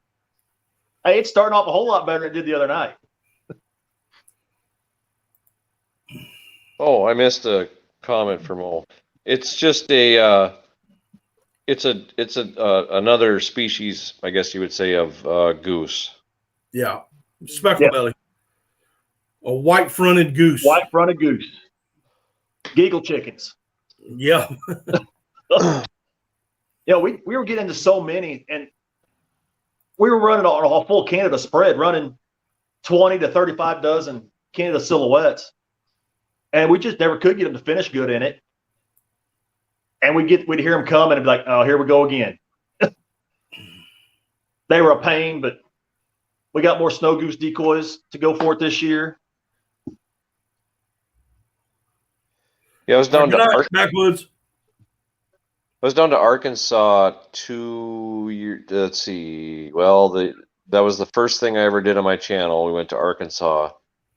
Hey, it's starting off a whole lot better than it did the other night. Oh, I missed a comment from Mo. It's just a another species, I guess you would say, of goose. Yeah. Speckle belly. A white-fronted goose. White-fronted goose. Giggle chickens. Yeah. Yeah, we were getting into so many, and we were running a full Canada spread, running 20 to 35 dozen Canada silhouettes, and we just never could get them to finish good in it. And we'd hear them coming and be like, "Oh, here we go again." They were a pain, but we got more snow goose decoys to go for it this year. Yeah, I was down to Backwoods. I was down to Arkansas 2 years. Let's see. Well, that was the first thing I ever did on my channel. We went to Arkansas,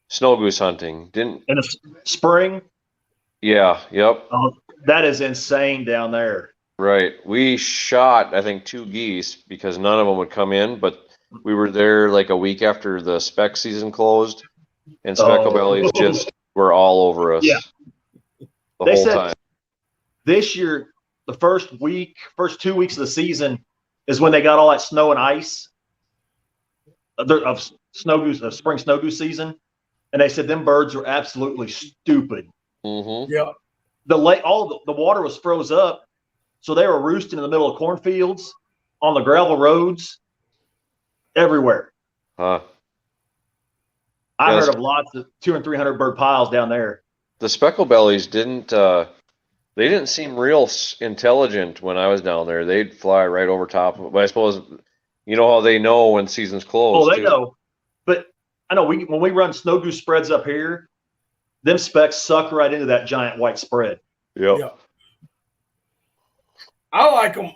snow goose hunting. In the spring. Yeah. Yep. Oh, that is insane down there. Right. We shot, I think, 2 geese because none of them would come in, but we were there like a week after the spec season closed, and speckle bellies just were all over us. Yeah. The whole time. This year, the first 2 weeks of the season is when they got all that snow and ice of snow goose, of spring snow goose season, and they said them birds were absolutely stupid. Mm-hmm. Yeah. The water was froze up, so they were roosting in the middle of cornfields, on the gravel roads, everywhere. Huh. I heard of lots of 200 and 300 bird piles down there. The speckle bellies didn't seem real intelligent when I was down there. They'd fly right over top of it. But I suppose you know how they know when season's closed. Oh, they know. But I know when we run snow goose spreads up here, them specks suck right into that giant white spread. Yep. Yeah. I like them.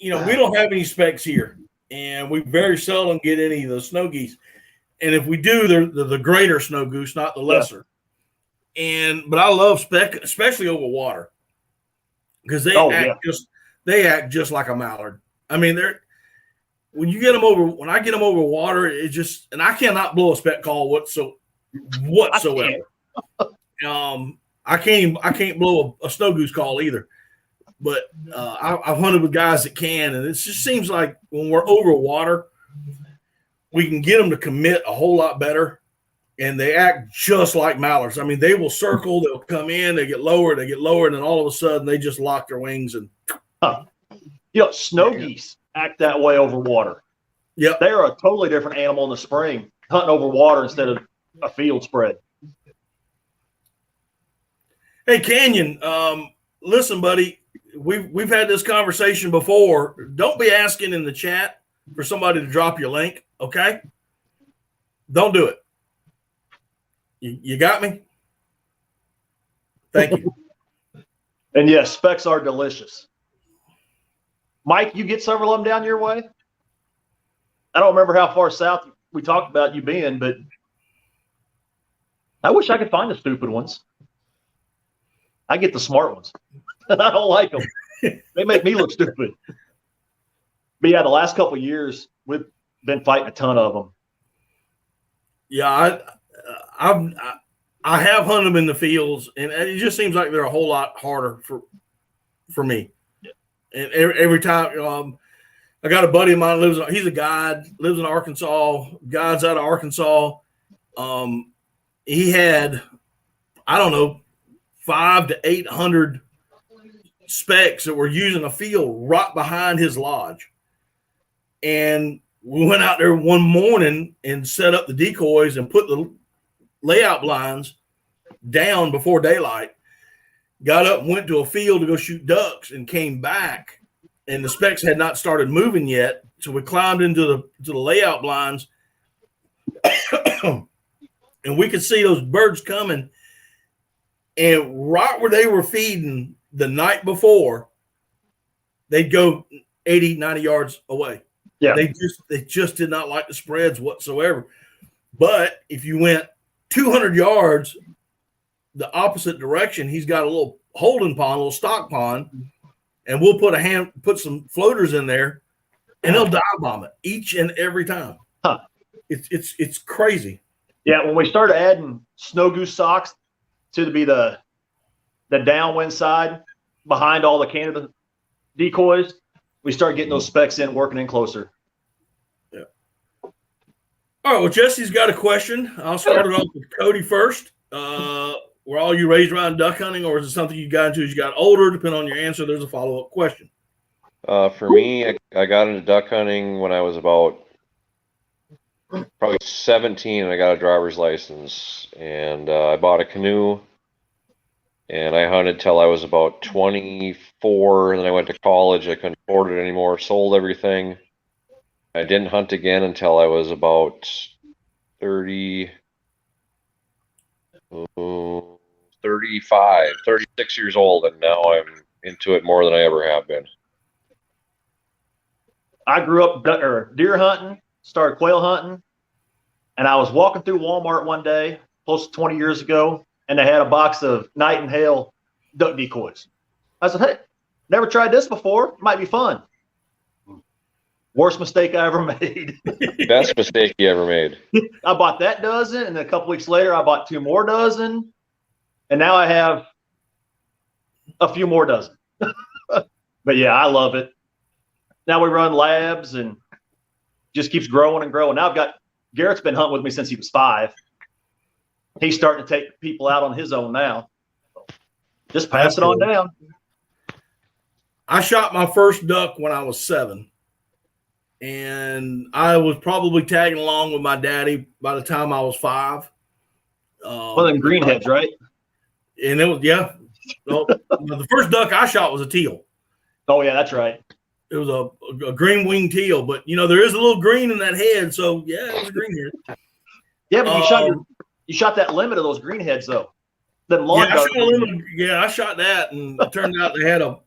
You know, we don't have any specks here, and we very seldom get any of the snow geese. And if we do, they're the greater snow goose, not the lesser. But I love spec, especially over water, because they act just like a mallard. I mean, when I get them over water, it just, and I cannot blow a spec call whatsoever. I can't blow a snow goose call either. But I've hunted with guys that can, and it just seems like when we're over water, we can get them to commit a whole lot better. and they act just like mallards. I mean, they will circle, they'll come in, they get lower, and then all of a sudden they just lock their wings and. Snow geese act that way over water. Yeah, they are a totally different animal in the spring, hunting over water instead of a field spread. Hey, Canyon, listen, buddy, we've had this conversation before. Don't be asking in the chat for somebody to drop your link, okay? Don't do it. You got me? Thank you. And yes, specs are delicious. Mike, you get several of them down your way? I don't remember how far south we talked about you being, but I wish I could find the stupid ones. I get the smart ones. I don't like them. They make me look stupid. But yeah, the last couple of years, we've been fighting a ton of them. Yeah, I have hunted them in the fields, and it just seems like they're a whole lot harder for me. Yeah. And every time, I got a buddy of mine he's a guide, lives in Arkansas, guides out of Arkansas. He had, I don't know, 500 to 800 specs that were using a field right behind his lodge. And we went out there one morning and set up the decoys and put the layout blinds down before daylight. Got up and went to a field to go shoot ducks and came back, and the specks had not started moving yet. So we climbed into the layout blinds, and we could see those birds coming. And right where they were feeding the night before, they'd go 80, 90 yards away. Yeah. They just did not like the spreads whatsoever. But if you went 200 yards the opposite direction, he's got a little holding pond, a little stock pond, and we'll put some floaters in there, and they'll dive bomb it each and every time. Huh. It's crazy. Yeah, when we started adding snow goose socks to be the downwind side behind all the Canada decoys, we started getting those specs in, working in closer. Yeah. All right. Well, Jesse's got a question. I'll start it off with Cody first. Were all you raised around duck hunting, or is it something you got into as you got older? Depending on your answer, there's a follow-up question. For me, I got into duck hunting when I was about probably 17, and I got a driver's license. And I bought a canoe, and I hunted till I was about 24. And then I went to college. I couldn't afford it anymore. Sold everything. I didn't hunt again until I was about 36 years old, and now I'm into it more than I ever have been. I grew up deer hunting, started quail hunting, and I was walking through Walmart one day, close to 20 years ago, and they had a box of Nite and Hail duck decoys. I said, hey, never tried this before. It might be fun. Worst mistake I ever made. Best mistake you ever made. I bought that dozen, and then a couple weeks later, I bought 2 more dozen, and now I have a few more dozen. But yeah, I love it. Now we run labs and just keeps growing and growing. Now Garrett's been hunting with me since he was 5. He's starting to take people out on his own now. Just pass it on down. I shot my first duck when I was 7. And I was probably tagging along with my daddy by the time I was 5. One of them greenheads, right? And it was, yeah. Well, the first duck I shot was a teal. Oh, yeah, that's right. It was a green winged teal, but there is a little green in that head, so yeah, it was a green head. Yeah, but you shot that limit of those greenheads though. I shot that, and it turned out they had a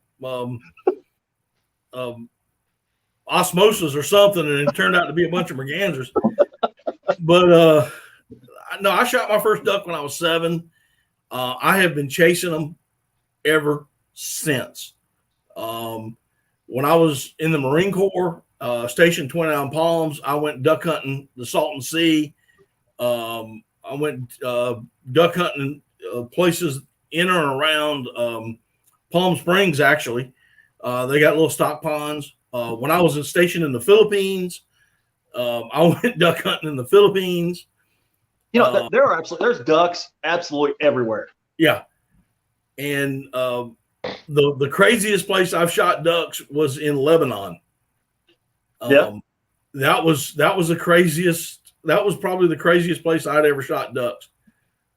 osmosis or something, and it turned out to be a bunch of mergansers. But no, I shot my first duck when I was 7. I have been chasing them ever since. When I was in the Marine Corps, stationed 29 Palms, I went duck hunting the Salton Sea. I went duck hunting places in and around Palm Springs, actually. They got little stock ponds. When I was stationed in the Philippines, I went duck hunting in the Philippines. There's ducks absolutely everywhere. Yeah. And the craziest place I've shot ducks was in Lebanon. That was the craziest. That was probably the craziest place I'd ever shot ducks.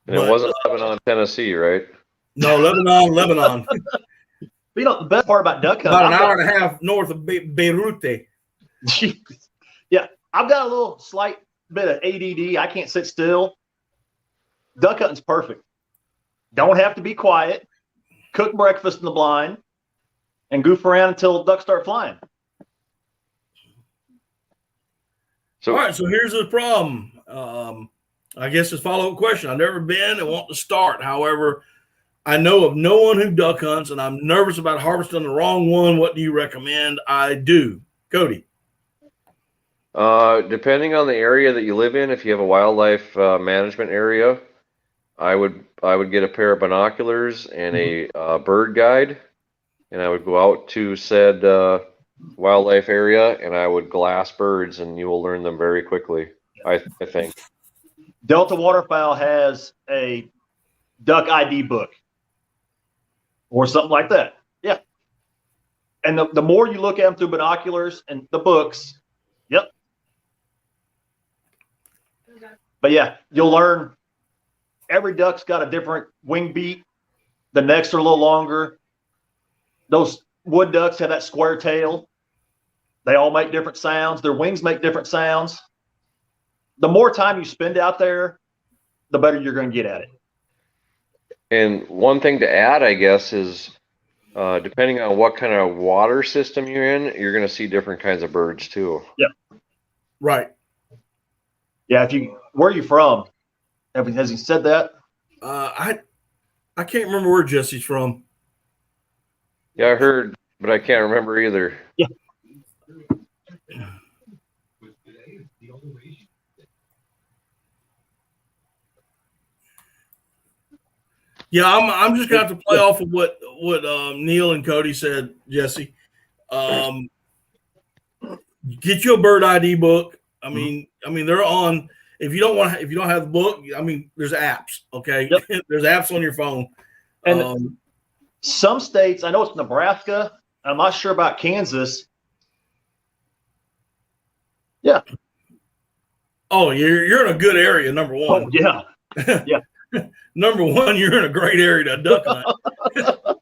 And it wasn't Lebanon, Tennessee, right? No, Lebanon. The best part about duck hunting, about an hour and a half north of Beirut. Yeah, I've got a little slight bit of ADD. I can't sit still. Duck hunting's perfect. Don't have to be quiet. Cook breakfast in the blind, and goof around until ducks start flying. All right, so here's the problem. I guess it's a follow-up question. I've never been and want to start. However, I know of no one who duck hunts, and I'm nervous about harvesting the wrong one. What do you recommend I do? Cody? Depending on the area that you live in, if you have a wildlife management area, I would get a pair of binoculars and a bird guide, and I would go out to said wildlife area, and I would glass birds, and you will learn them very quickly, I think. Delta Waterfowl has a duck ID book or something like that. Yeah. And the more you look at them through binoculars and the books, yep. But yeah, you'll learn every duck's got a different wing beat. The necks are a little longer. Those wood ducks have that square tail. They all make different sounds. Their wings make different sounds. The more time you spend out there, the better you're going to get at it. And one thing to add, I guess, is depending on what kind of water system you're in, you're going to see different kinds of birds too. Yeah. Right. Yeah. Where are you from? Has he said that? I can't remember where Jesse's from. Yeah, I heard, but I can't remember either. Yeah. Yeah, I'm just gonna have to play off of what Neal and Cody said, Jesse. Get you a bird ID book. I mean they're on. If you don't have the book, I mean there's apps. Okay, yep. There's apps on your phone. And some states, I know it's Nebraska. I'm not sure about Kansas. Yeah. Oh, you're in a good area. Number one. Oh yeah. Yeah. Number one, you're in a great area to duck hunt.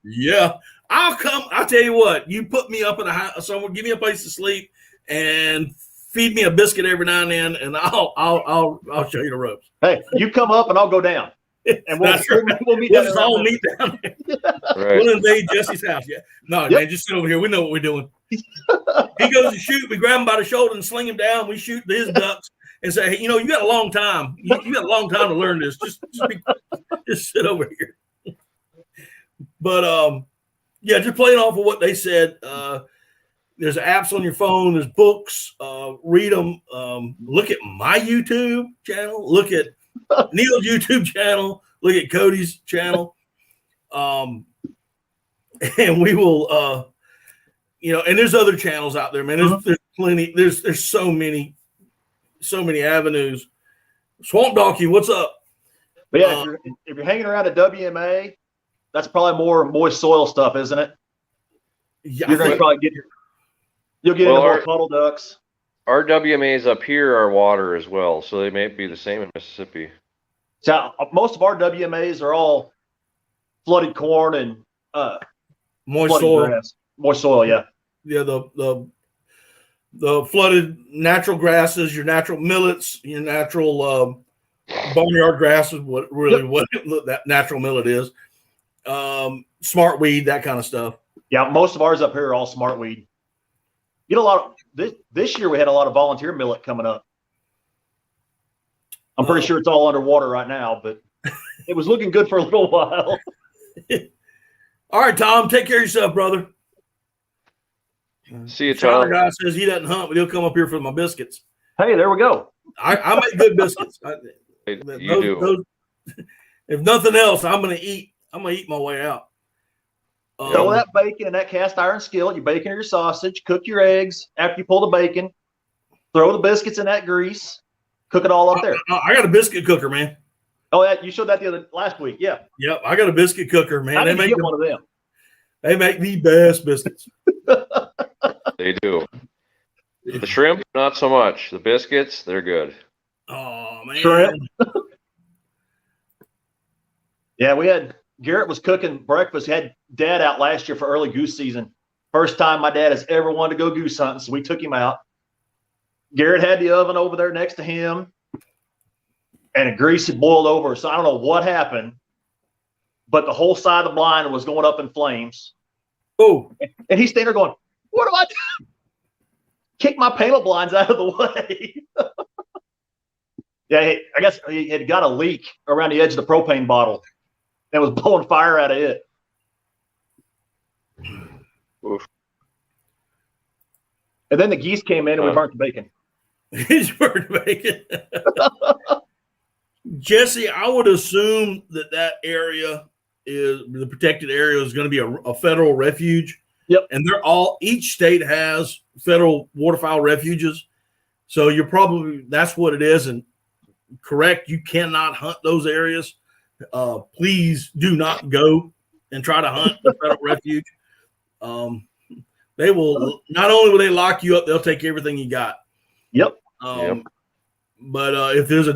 Yeah, I'll come. I'll tell you what. You put me up in a house, someone give me a place to sleep and feed me a biscuit every now and then, and I'll show you the ropes. Hey, you come up and I'll go down, and we'll meet. We'll just all meet down there. Right. We'll invade Jesse's house. Yeah, no, man, just sit over here. We know what we're doing. He goes to shoot. We grab him by the shoulder and sling him down. We shoot his ducks. And say, hey, you got a long time. You got a long time to learn this. Just sit over here. But yeah, just playing off of what they said. There's apps on your phone. There's books. Read them. Look at my YouTube channel. Look at Neal's YouTube channel. Look at Cody's channel. And we will. And there's other channels out there, man. There's plenty. There's so many avenues. Swamp Donkey, what's up? But yeah, if you're hanging around at WMA, that's probably more moist soil stuff, isn't it? Yeah, you're going to probably you'll get into more puddle ducks. Our WMAs up here are water as well, so they may be the same in Mississippi. So most of our WMAs are all flooded corn and moist soil. Grass. Moist soil, yeah. Yeah, the flooded natural grasses, your natural millets, your natural boneyard grasses, what that natural millet is. Smartweed, that kind of stuff. Yeah, most of ours up here are all smartweed. Get a lot of this year we had a lot of volunteer millet coming up. I'm pretty sure it's all underwater right now, but it was looking good for a little while. All right, Tom, take care of yourself, brother. See you, Tom. The guy says he doesn't hunt, but he'll come up here for my biscuits. Hey, there we go. I make good biscuits. You do. If nothing else, I'm gonna eat my way out. Throw that bacon in that cast iron skillet. You bacon your sausage. Cook your eggs. After you pull the bacon, throw the biscuits in that grease. Cook it all up there. I got a biscuit cooker, man. Oh, yeah, you showed that last week. Yeah. Yep, I got a biscuit cooker, man. I need to get one of them. They make the best biscuits. They do. The shrimp, not so much. The biscuits, they're good. Oh man. Shrimp. Yeah, Garrett was cooking breakfast. He had Dad out last year for early goose season. First time my dad has ever wanted to go goose hunting, so we took him out. Garrett had the oven over there next to him, and the grease had boiled over. So I don't know what happened, but the whole side of the blind was going up in flames. Oh, and he's standing there going, "What do I do?" Kick my panel blinds out of the way. Yeah, I guess he had got a leak around the edge of the propane bottle and was blowing fire out of it. Oof. And then the geese came in and we burnt the bacon. He's burnt bacon. Jesse, I would assume that area is the protected area is going to be a federal refuge. Yep. And each state has federal waterfowl refuges. So that's what it is. And correct, you cannot hunt those areas. Please do not go and try to hunt the federal refuge. They will not only will they lock you up, they'll take everything you got. Yep. But if there's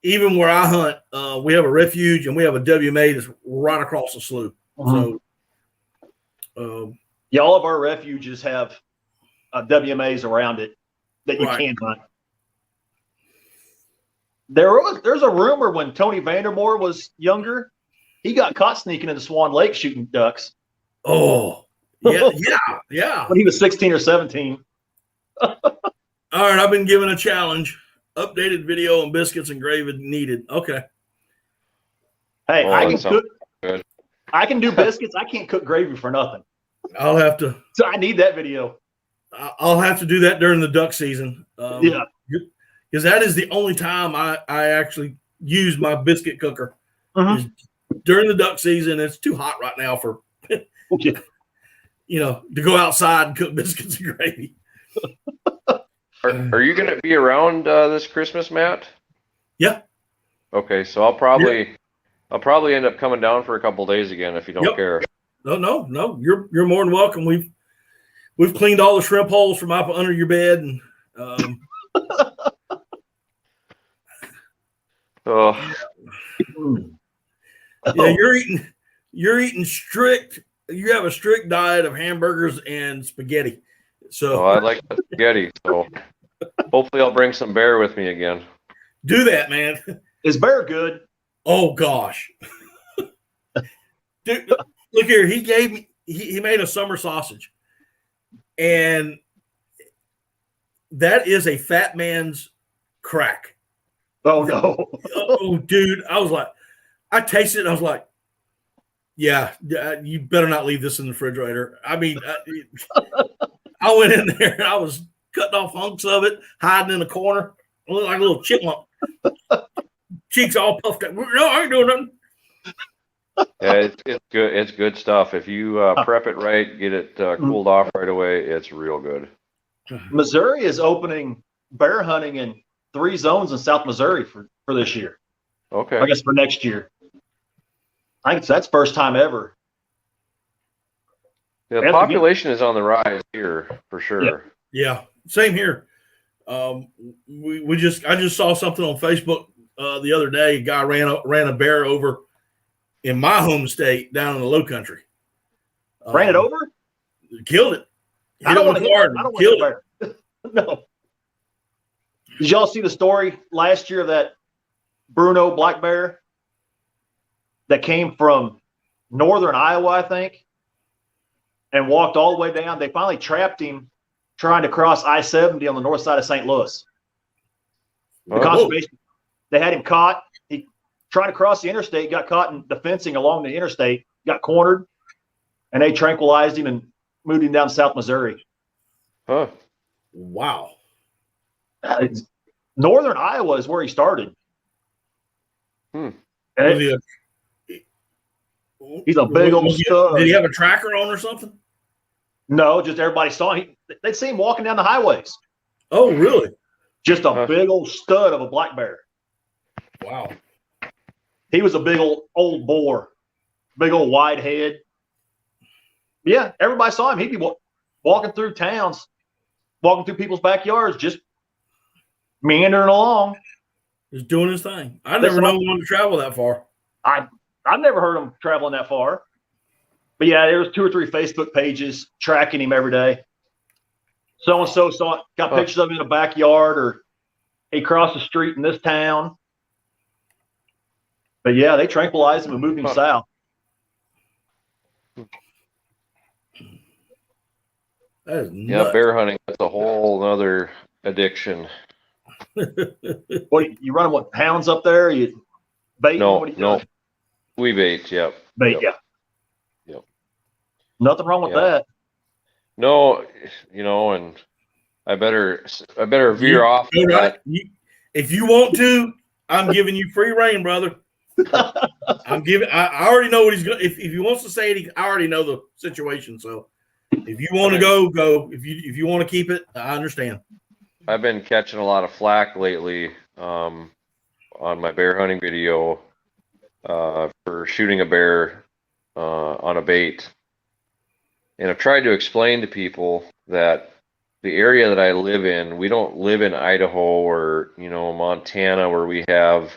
even where I hunt, we have a refuge and we have a WMA that's right across the slough. So, all of our refuges have WMAs around it that you can hunt. There's a rumor when Tony Vandermoor was younger, he got caught sneaking into Swan Lake shooting ducks. Oh, yeah. When he was 16 or 17. All right, I've been given a challenge. Updated video on biscuits and gravy needed. Okay. Hey, I can cook. Good. I can do biscuits. I can't cook gravy for nothing. I'll have to. So I need that video. I'll have to do that during the duck season. Yeah. Because that is the only time I actually use my biscuit cooker. During the duck season. It's too hot right now for, to go outside and cook biscuits and gravy. Are you going to be around this Christmas, Matt? Yeah. Okay, so I'll probably end up coming down for a couple days again if you don't care. No. You're more than welcome. We've cleaned all the shrimp holes from up under your bed, and you're eating strict. You have a strict diet of hamburgers and spaghetti. So I like the spaghetti. So hopefully I'll bring some bear with me again. Do that, man. Is bear good? Oh gosh. Dude, look here. He made a summer sausage. And that is a fat man's crack. Oh no. Oh dude. I tasted it and I was like, yeah, you better not leave this in the refrigerator. I mean, I went in there and I was cutting off hunks of it, hiding in a corner. I looked like a little chipmunk. Cheeks all puffed up. No, I ain't doing nothing. Yeah, it's good. It's good stuff. If you prep it right, get it cooled off right away, it's real good. Missouri is opening bear hunting in 3 zones in South Missouri for this year. Okay. I guess for next year. I think that's first time ever. The population is on the rise here for sure. Yeah, same here. I just saw something on Facebook the other day. A guy ran a bear over in my home state down in the Low Country. Ran it over? Killed it. I don't want to hit bear. No. Did y'all see the story last year of that Bruno black bear that came from northern Iowa, I think, and walked all the way down? They finally trapped him trying to cross I-70 on the north side of St. Louis. The conservation, they had him caught. He tried to cross the interstate, got caught in the fencing along the interstate, got cornered, and they tranquilized him and moved him down to South Missouri. Huh. Wow. Northern Iowa is where he started. He's a big old stud. Did he have a tracker on or something? No, just everybody saw him. They'd see him walking down the highways. Oh, really? Just a big old stud of a black bear. Wow. He was a big old boar, big old wide head. Yeah, everybody saw him. He'd be walking through towns, walking through people's backyards, just meandering along. Just doing his thing. I never know one to travel that far. I've never heard him traveling that far. But yeah, there was 2 or 3 Facebook pages tracking him every day. So-and-so got pictures of him in a backyard, or he crossed the street in this town. But yeah, they tranquilized him and moved him south. That is nuts. Yeah, bear hunting, that's a whole other addiction. What, you running with hounds up there? You baiting? No. We bait, yep. Bait, yeah. Yep. Nothing wrong with that. No, and I better veer off that. If you want to, I'm giving you free reign, brother. I already know what he's going. If he wants to say it, I already know the situation. So if you want to go. If you want to keep it, I understand. I've been catching a lot of flack lately on my bear hunting video for shooting a bear on a bait, and I've tried to explain to people that the area that I live in, we don't live in Idaho or Montana, where we have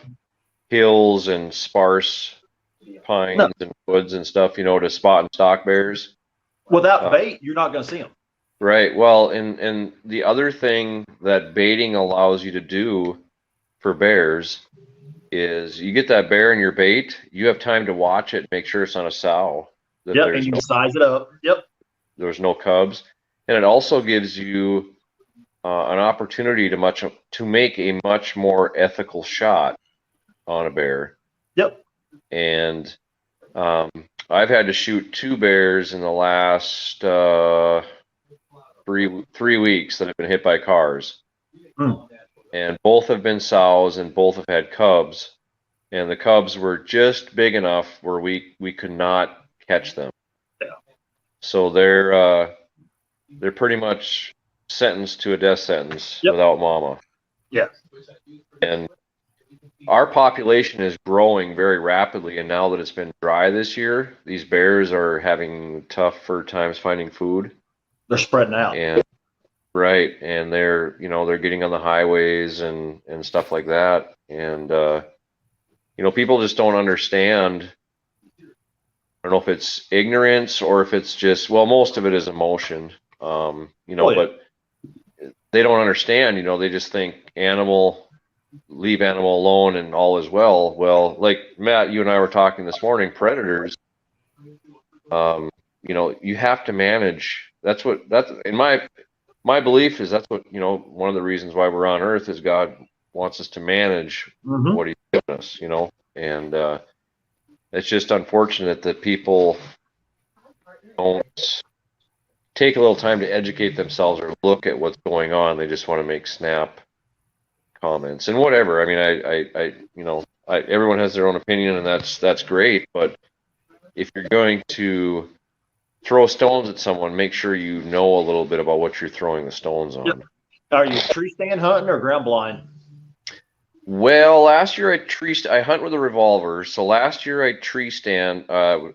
hills and sparse pines and woods and stuff, to spot and stalk bears. Without bait, you're not going to see them. Right. Well, and the other thing that baiting allows you to do for bears is you get that bear in your bait, you have time to watch it, make sure it's not a sow. Yep, and you can size it up. Yep. There's no cubs. And it also gives you an opportunity to make a much more ethical shot on a bear. Yep. And I've had to shoot 2 bears in the last 3 weeks that have been hit by cars. And both have been sows and both have had cubs. And the cubs were just big enough where we could not catch them. Yeah. So they're pretty much sentenced to a death sentence without mama. Yeah. And our population is growing very rapidly, and now that it's been dry this year, these bears are having tougher times finding food. They're spreading out. And they're getting on the highways and stuff like that. And people just don't understand. I don't know if it's ignorance or if it's just, most of it is emotion. But they don't understand, they just think leave animal alone and all is well. Well, like Matt, you and I were talking this morning, predators, you have to manage. That's in my belief is that's what, one of the reasons why we're on earth is God wants us to manage what he's given us, and it's just unfortunate that people don't take a little time to educate themselves or look at what's going on. They just want to make snap comments and whatever. I mean, everyone has their own opinion, and that's great. But if you're going to throw stones at someone, make sure you know a little bit about what you're throwing the stones on. Yep. Are you tree stand hunting or ground blind? Well, last year I hunt with a revolver. So last year I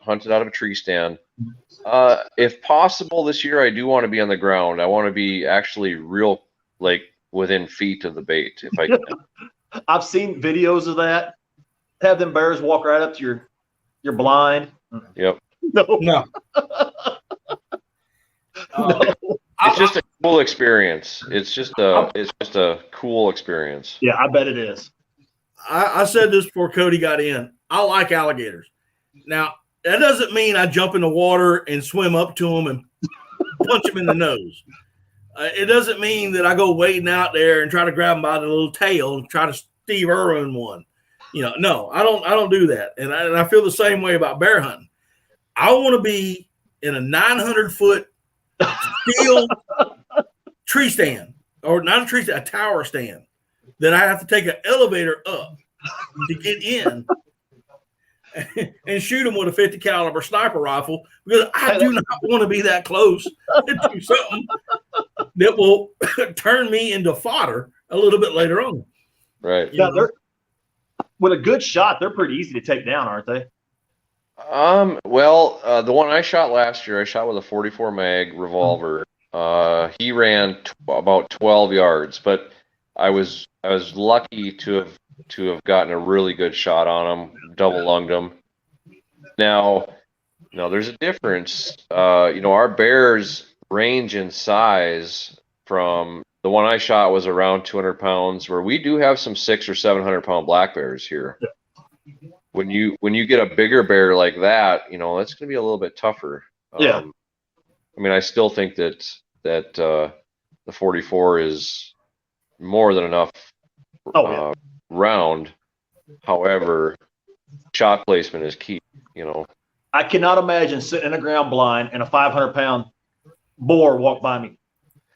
hunted out of a tree stand. If possible, this year I do want to be on the ground. I want to be actually real, like within feet of the bait, if I can. I've seen videos of that. Have them bears walk right up to your blind. Yep. No. No. It's just a cool experience. It's just a cool experience. Yeah, I bet it is. I said this before Cody got in. I like alligators. Now, that doesn't mean I jump in the water and swim up to them and punch them in the nose. It doesn't mean that I go wading out there and try to grab them by the little tail and try to Steve Irwin one. No, I don't do that. And I feel the same way about bear hunting. I want to be in a 900-foot steel tree stand, or not a tree stand, a tower stand, that I have to take an elevator up to get in and shoot them with a 50 caliber sniper rifle, because I do not want to be that close to something that will turn me into fodder a little bit later on. Right. Yeah, they're with a good shot. They're pretty easy to take down, aren't they? Well, the one I shot last year, I shot with a 44 mag revolver. He ran about 12 yards, but I was lucky to have gotten a really good shot on him, double lunged him. Now there's a difference. Our bears range in size from the one I shot was around 200 pounds, where we do have some 600 or 700 pound black bears here. When you get a bigger bear like that, that's going to be a little bit tougher. Yeah. I mean, I still think that the 44 is more than enough round. However, shot placement is key. I cannot imagine sitting in a ground blind and a 500-pound boar walk by me.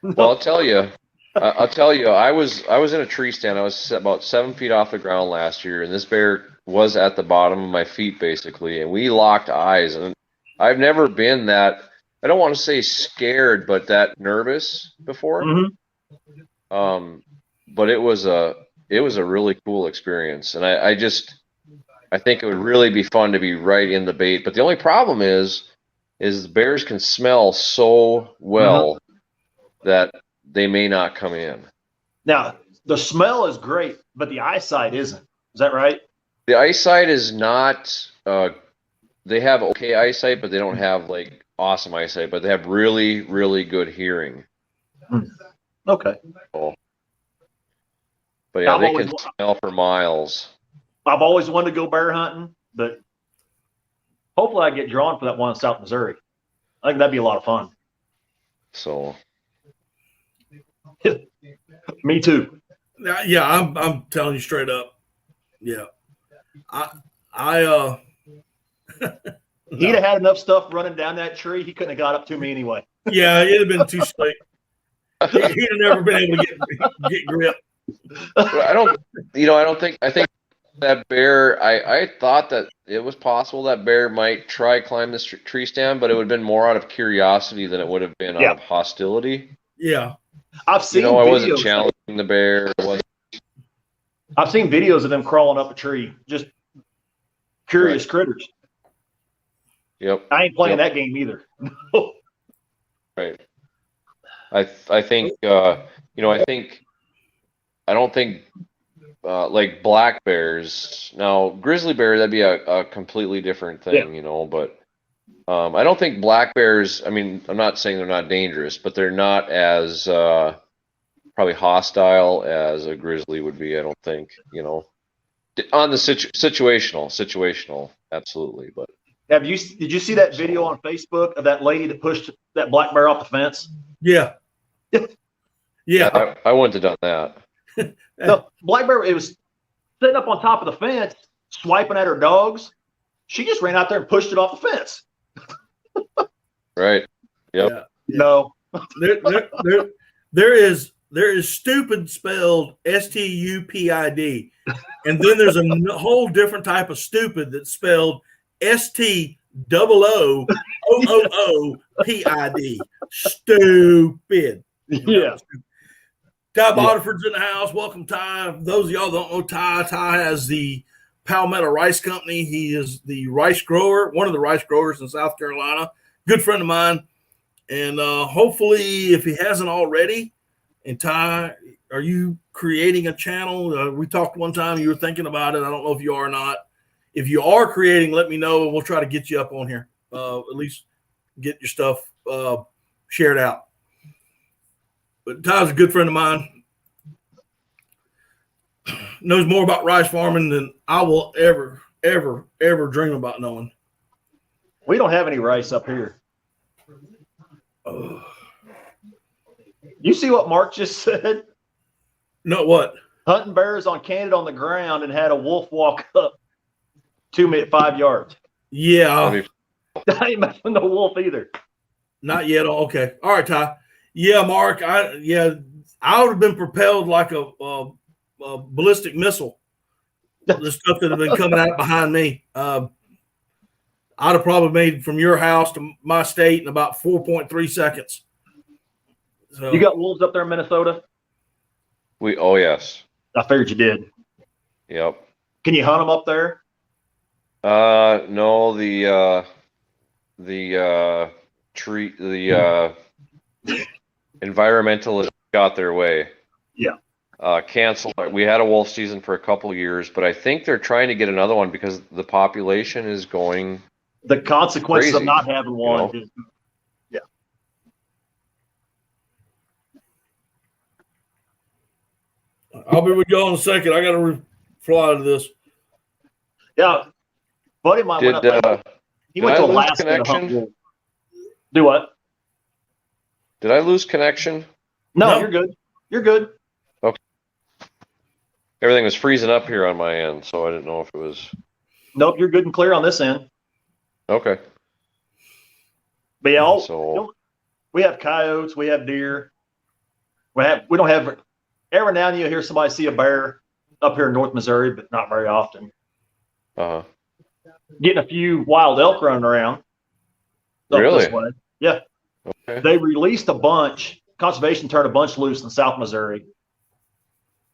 Well, I'll tell you, I was in a tree stand. I was about 7 feet off the ground last year, and this bear was at the bottom of my feet basically, and we locked eyes. And I've never been that, I don't want to say scared, but that nervous before. Mm-hmm. But it was a really cool experience, and I think it would really be fun to be right in the bait. But the only problem is the bears can smell so well that they may not come in. Now, the smell is great, but the eyesight isn't. Is that right? The eyesight is not, they have okay eyesight, but they don't have like awesome eyesight, but they have really, really good hearing. Okay. But yeah, they can smell for miles. I've always wanted to go bear hunting, but hopefully I get drawn for that one in South Missouri. I think that'd be a lot of fun. So. Me too. Yeah, I'm telling you straight up. Yeah. He'd have had enough stuff running down that tree. He couldn't have got up to me anyway. Yeah, it'd have been too slick. He'd have never been able to get grip. I think that bear, I thought that it was possible that bear might try climb this tree stand, but it would have been more out of curiosity than it would have been out of hostility. Yeah. I've seen I wasn't challenging the bear. I've seen videos of them crawling up a tree, just curious critters. Yep. I ain't playing that game either. Right. I think I don't think like black bears. Now grizzly bear, that'd be a completely different thing, but I don't think black bears, I mean, I'm not saying they're not dangerous, but they're not as probably hostile as a grizzly would be, I don't think, on the situational, absolutely. But did you see that video on Facebook of that lady that pushed that black bear off the fence? Yeah. Yeah. I wouldn't have done that. The black bear, it was sitting up on top of the fence, swiping at her dogs. She just ran out there and pushed it off the fence. Right. Yep. Yeah. No. There is stupid spelled STUPID, and then there's a whole different type of stupid that's spelled STOOOOOPID. Stupid. Yeah. Ty Bodiford's in the house. Welcome, Ty. Those of y'all that don't know Ty has the Palmetto Rice Company. He is the rice grower, one of the rice growers in South Carolina. Good friend of mine. And hopefully, if he hasn't already, and Ty, are you creating a channel? We talked one time. You were thinking about it. I don't know if you are or not. If you are creating, let me know, and we'll try to get you up on here. At least get your stuff shared out. But Ty's a good friend of mine. Knows more about rice farming than I will ever dream about knowing. We don't have any rice up here. You see what Mark just said? No, what? Hunting bears on Canada on the ground and had a wolf walk up 5 yards. Yeah. I ain't messing with no wolf either. Not yet. Okay. All right, Ty. Yeah, Mark. I would have been propelled like a ballistic missile. The stuff that have been coming out behind me. I'd have probably made from your house to my state in about 4.3 seconds. So, you got wolves up there in Minnesota? Oh yes. I figured you did. Yep. Can you hunt them up there? No, the environmentalists got their way. Yeah. Canceled. We had a wolf season for a couple years, but I think they're trying to get another one because the population is going. The consequences Crazy, of not having one. you know? Yeah. I'll be with you in a second. I got to fly to this. Yeah. Buddy of mine went up there. He went to Alaska to hunt wolf. Do what? Did I lose connection? No, you're good. You're good. Okay. Everything was freezing up here on my end, so I didn't know if it was. Nope, you're good and clear on this end. Okay. But yeah, So we have coyotes, we have deer. We don't have every now and then you hear somebody see a bear up here in North Missouri, but not very often. Getting a few wild elk running around. Really? This way. Yeah. Okay. They released a bunch. Conservation turned a bunch loose in South Missouri.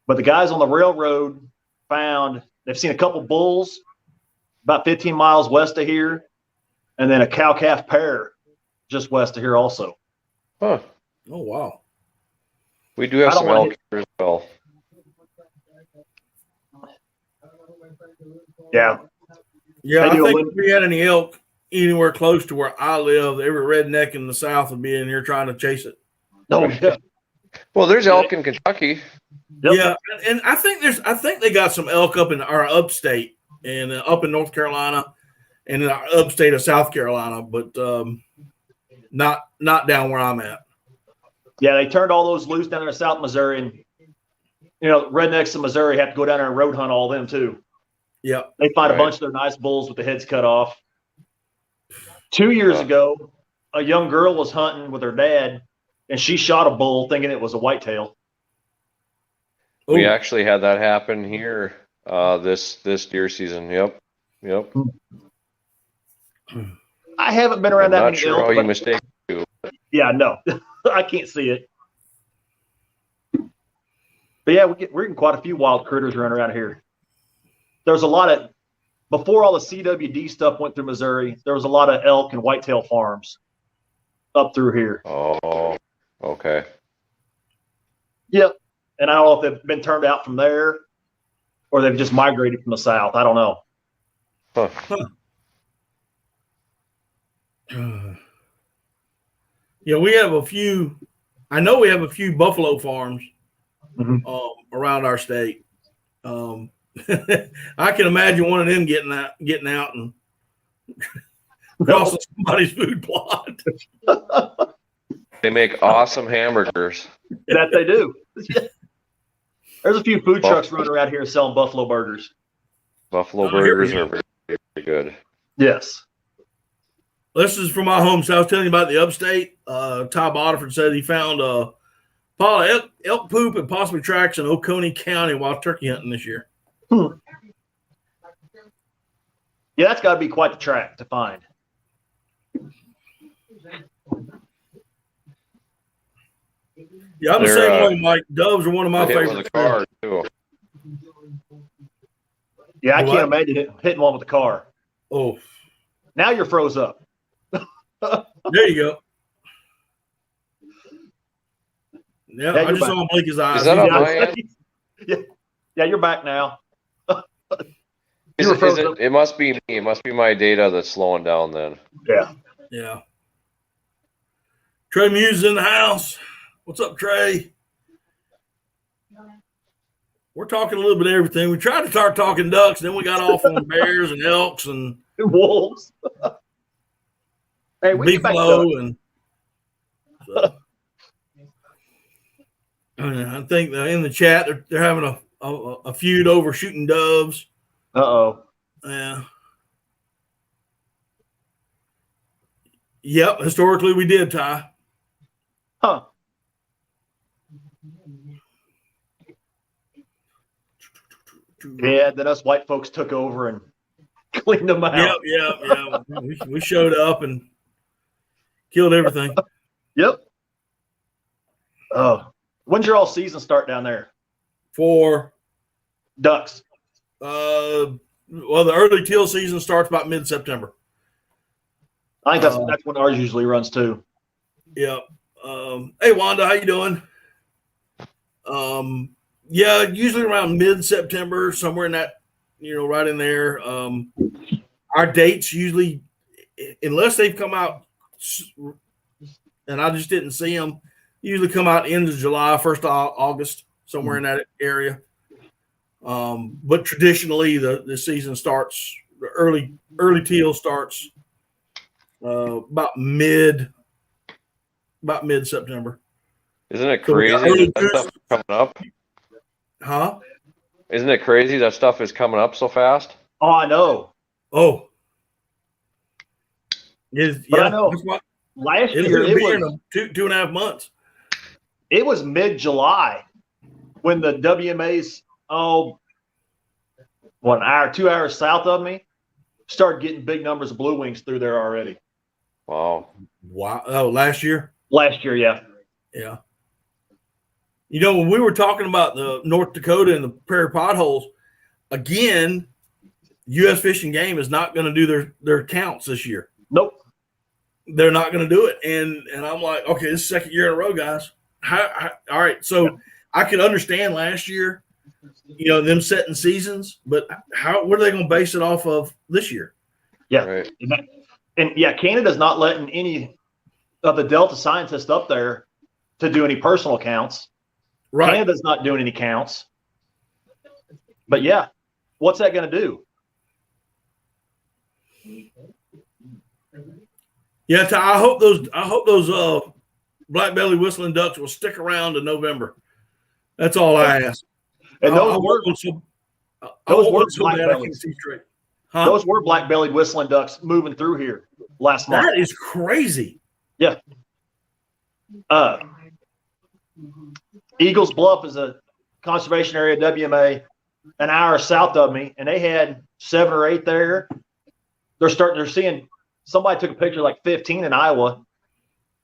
But the guys on the railroad they've seen a couple bulls about 15 miles west of here, and then a cow-calf pair just west of here also. Huh. Oh, wow. We do have some elk here as well. Yeah. Yeah, I think if we had any elk anywhere close to where I live, every redneck in the South would be in here trying to chase it. Oh, yeah. Well, there's elk in Kentucky. Yep. Yeah, and I think they got some elk up in our upstate and up in North Carolina and in our upstate of South Carolina, but not down where I'm at. Yeah, they turned all those loose down there in South Missouri, and rednecks in Missouri have to go down there and road hunt all them too. Yeah, they find a bunch of their nice bulls with the heads cut off. 2 years ago, a young girl was hunting with her dad, and she shot a bull thinking it was a whitetail. We actually had that happen here this deer season. Yep. I haven't been around that many. Not sure how you mistake it. Yeah, no, I can't see it. But yeah, we're getting quite a few wild critters running around here. There's a lot of, before all the CWD stuff went through Missouri, there was a lot of elk and whitetail farms up through here. Oh, okay. Yep. And I don't know if they've been turned out from there or they've just migrated from the South. I don't know. Huh. Yeah, we have a few. I know we have a few buffalo farms around our state. I can imagine one of them getting out and crossing somebody's food plot. They make awesome hamburgers. That they do. There's a few food trucks running around here selling buffalo burgers. Buffalo burgers are very, very good. Yes. This is from my home. So I was telling you about the upstate. Ty Bodiford said he found a pile of elk poop and possibly tracks in Oconee County while turkey hunting this year. Yeah, that's got to be quite the track to find. Yeah, I'm the same way, Mike. Doves are one of my favorites. With a car too. Yeah, I can't imagine hitting one with a car. Oh. Now you're froze up. There you go. Yeah, I just saw him blink his eyes. Is that on my end? Yeah, you're back now. It must be me. It must be my data that's slowing down then. Yeah. Trey Muse is in the house. What's up, Trey? We're talking a little bit of everything. We tried to start talking ducks, then we got off on bears and elks and wolves. Hey, we beefalo and so. I think in the chat they're having a feud over shooting doves. Uh-oh. Yeah. Yep. Historically, we did, Ty. Huh. Yeah, then us white folks took over and cleaned them out. Yeah. We showed up and killed everything. Yep. Oh, when's your all season start down there? For ducks. well, the early teal season starts about mid-September. I think that's when ours usually runs too. Yeah. Hey, Wanda, how you doing? Yeah, usually around mid-September, somewhere in that, right in there. Our dates usually, unless they've come out, and I just didn't see them, usually come out end of July, 1st of August, somewhere in that area. But traditionally, the season starts, the early teal starts about mid-September. Isn't it crazy that stuff is coming up? Huh? Isn't it crazy that stuff is coming up so fast? Oh, I know. Oh. I know. Last year it was 2.5 months. It was mid-July when the WMAs, 1 hour, 2 hours south of me, started getting big numbers of blue wings through there already. Wow. Oh, last year? Last year, yeah. Yeah. When we were talking about the North Dakota and the prairie potholes, again, U.S. Fish and Game is not going to do their counts this year. Nope. They're not going to do it. And I'm like, okay, this is the second year in a row, guys. All right. So I could understand last year, them setting seasons, but what are they going to base it off of this year? Yeah. Right. And Canada's not letting any of the Delta scientists up there to do any personal counts. Right. Canada's not doing any counts. But yeah, what's that going to do? Yeah, I hope those black belly whistling ducks will stick around to November. That's all I ask. And those were black-bellied whistling ducks moving through here last month. That is crazy. Yeah. Eagles Bluff is a conservation area, WMA, an hour south of me, and they had 7 or 8 there. They're seeing somebody took a picture like 15 in Iowa a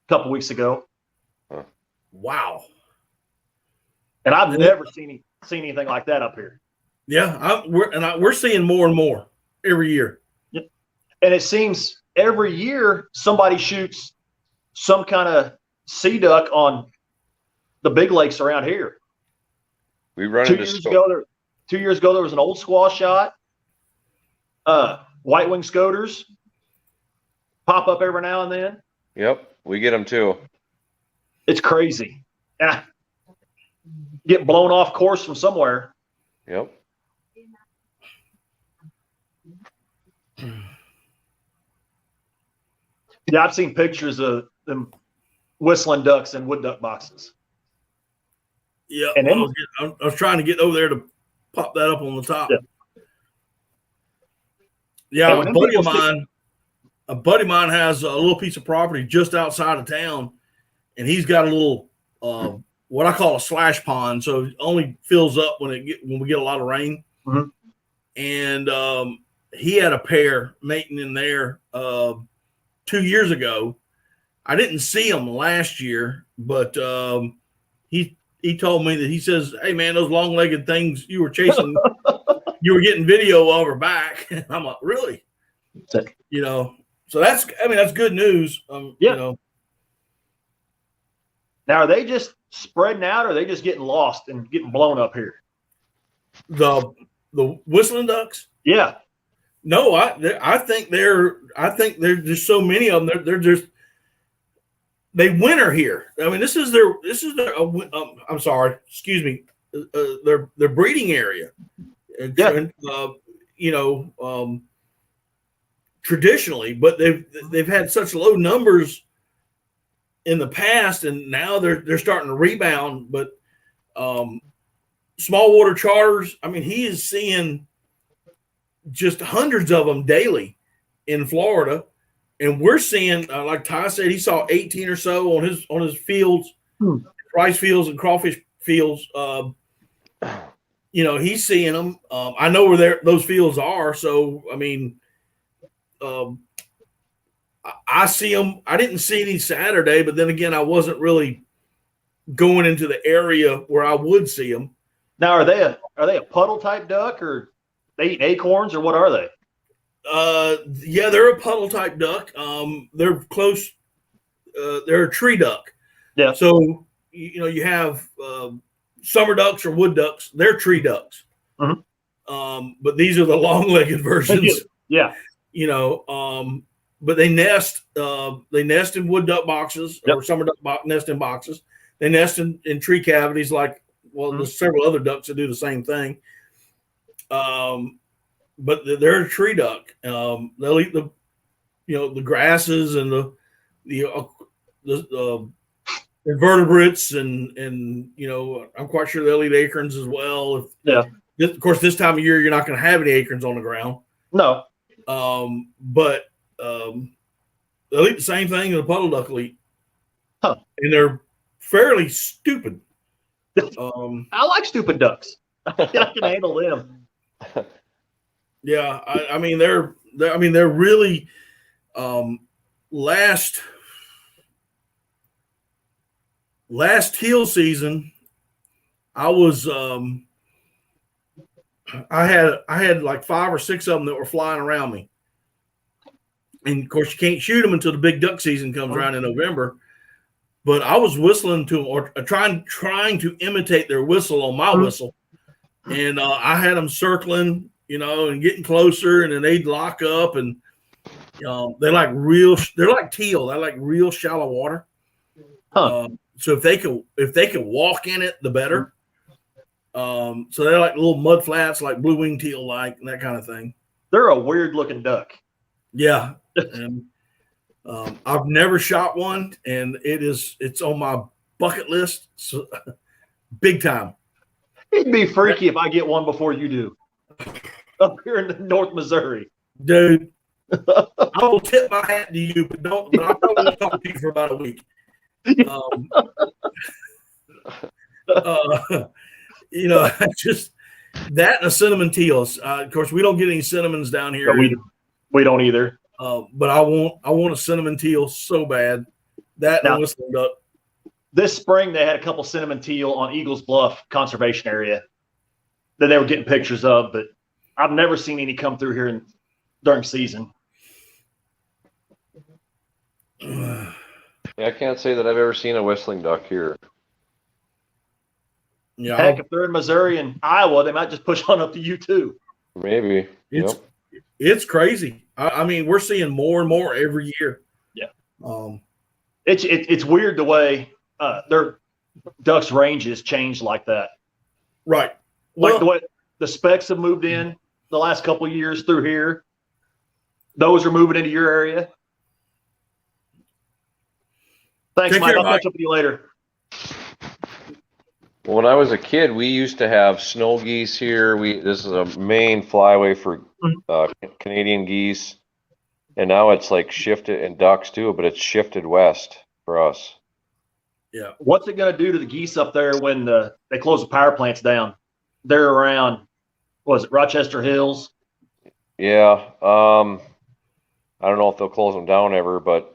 couple weeks ago. Wow. And I've never seen anything like that up here. Yeah, we're seeing more and more every year. Yep. And it seems every year somebody shoots some kind of sea duck on the big lakes around here. We run 2 years ago. 2 years ago there was an old squaw shot. White wing scoters pop up every now and then. Yep, we get them too. It's crazy. Get blown off course from somewhere. Yep. Yeah, I've seen pictures of them whistling ducks in wood duck boxes. Yeah, and I was trying to get over there to pop that up on the top. Yeah, a buddy of mine has a little piece of property just outside of town, and he's got a little what I call a slash pond, so it only fills up when we get a lot of rain. Mm-hmm. And he had a pair mating in there 2 years ago. I didn't see him last year, but he told me that he says, "Hey man, those long-legged things you were chasing, you were getting video of are back." And I'm like, "Really?" So that's good news. Yeah. Now, are they just spreading out, or are they just getting lost and getting blown up here? The whistling ducks? Yeah. No, I think there's so many of them. They winter here. I mean, this is their I'm sorry, excuse me, their breeding area. Yeah. Traditionally, but they've had such low numbers in the past, and now they're starting to rebound. But small water charters, I mean, he is seeing just hundreds of them daily in Florida, and we're seeing, like Ty said, he saw 18 or so on his fields, rice fields and crawfish fields. He's seeing them. I know where those fields are, so I mean. I see them. I didn't see any Saturday, but then again, I wasn't really going into the area where I would see them. Now, are they a puddle type duck, or they eat acorns, or what are they? Yeah, they're a puddle type duck. They're close. They're a tree duck. Yeah. So you have summer ducks or wood ducks. They're tree ducks. But these are the long-legged versions. Yeah. But they nest. They nest in wood duck boxes or summer duck nest in boxes. They nest in tree cavities, like there's several other ducks that do the same thing. But they're a tree duck. They'll eat the grasses and the invertebrates and I'm quite sure they'll eat acorns as well. Of course, this time of year you're not going to have any acorns on the ground. No. But they'll eat the same thing that a puddle duck will eat. And they're fairly stupid. I like stupid ducks. I can handle them. Yeah, I mean they're really last teal season. I was I had like 5 or 6 of them that were flying around me, and of course you can't shoot them until the big duck season comes around in November. But I was whistling to them or trying to imitate their whistle on my whistle, and I had them circling, and getting closer, and then they'd lock up, and they're like teal. They're like real shallow water. So if they can walk in it, the better. So they're like little mud flats, like blue wing teal, like that kind of thing. They're a weird looking duck. Yeah, and I've never shot one, and it's on my bucket list, so, big time. It'd be freaky if I get one before you do. Up here in North Missouri, dude. I will tip my hat to you, but I probably won't talk to you for about a week. Just that and a cinnamon teals. Of course, we don't get any cinnamons down here. We don't either. But I want a cinnamon teal so bad. That and whistling duck. This spring, they had a couple cinnamon teal on Eagles Bluff Conservation Area that they were getting pictures of, but I've never seen any come through here during season. Yeah, I can't say that I've ever seen a whistling duck here. Yeah, heck, if they're in Missouri and Iowa, they might just push on up to you too. Maybe. It's crazy. I mean, we're seeing more and more every year. Yeah. It's weird the way their ducks' ranges change like that. Right. Like the way the specks have moved in the last couple of years through here. Those are moving into your area. Thanks, Mike. I'll catch up with you later. When I was a kid, we used to have snow geese here. This is a main flyway for Canadian geese, and now it's like shifted, and ducks too, but it's shifted west for us. Yeah. What's it going to do to the geese up there when they close the power plants down? They're around, was it Rochester Hills? Yeah. I don't know if they'll close them down ever, but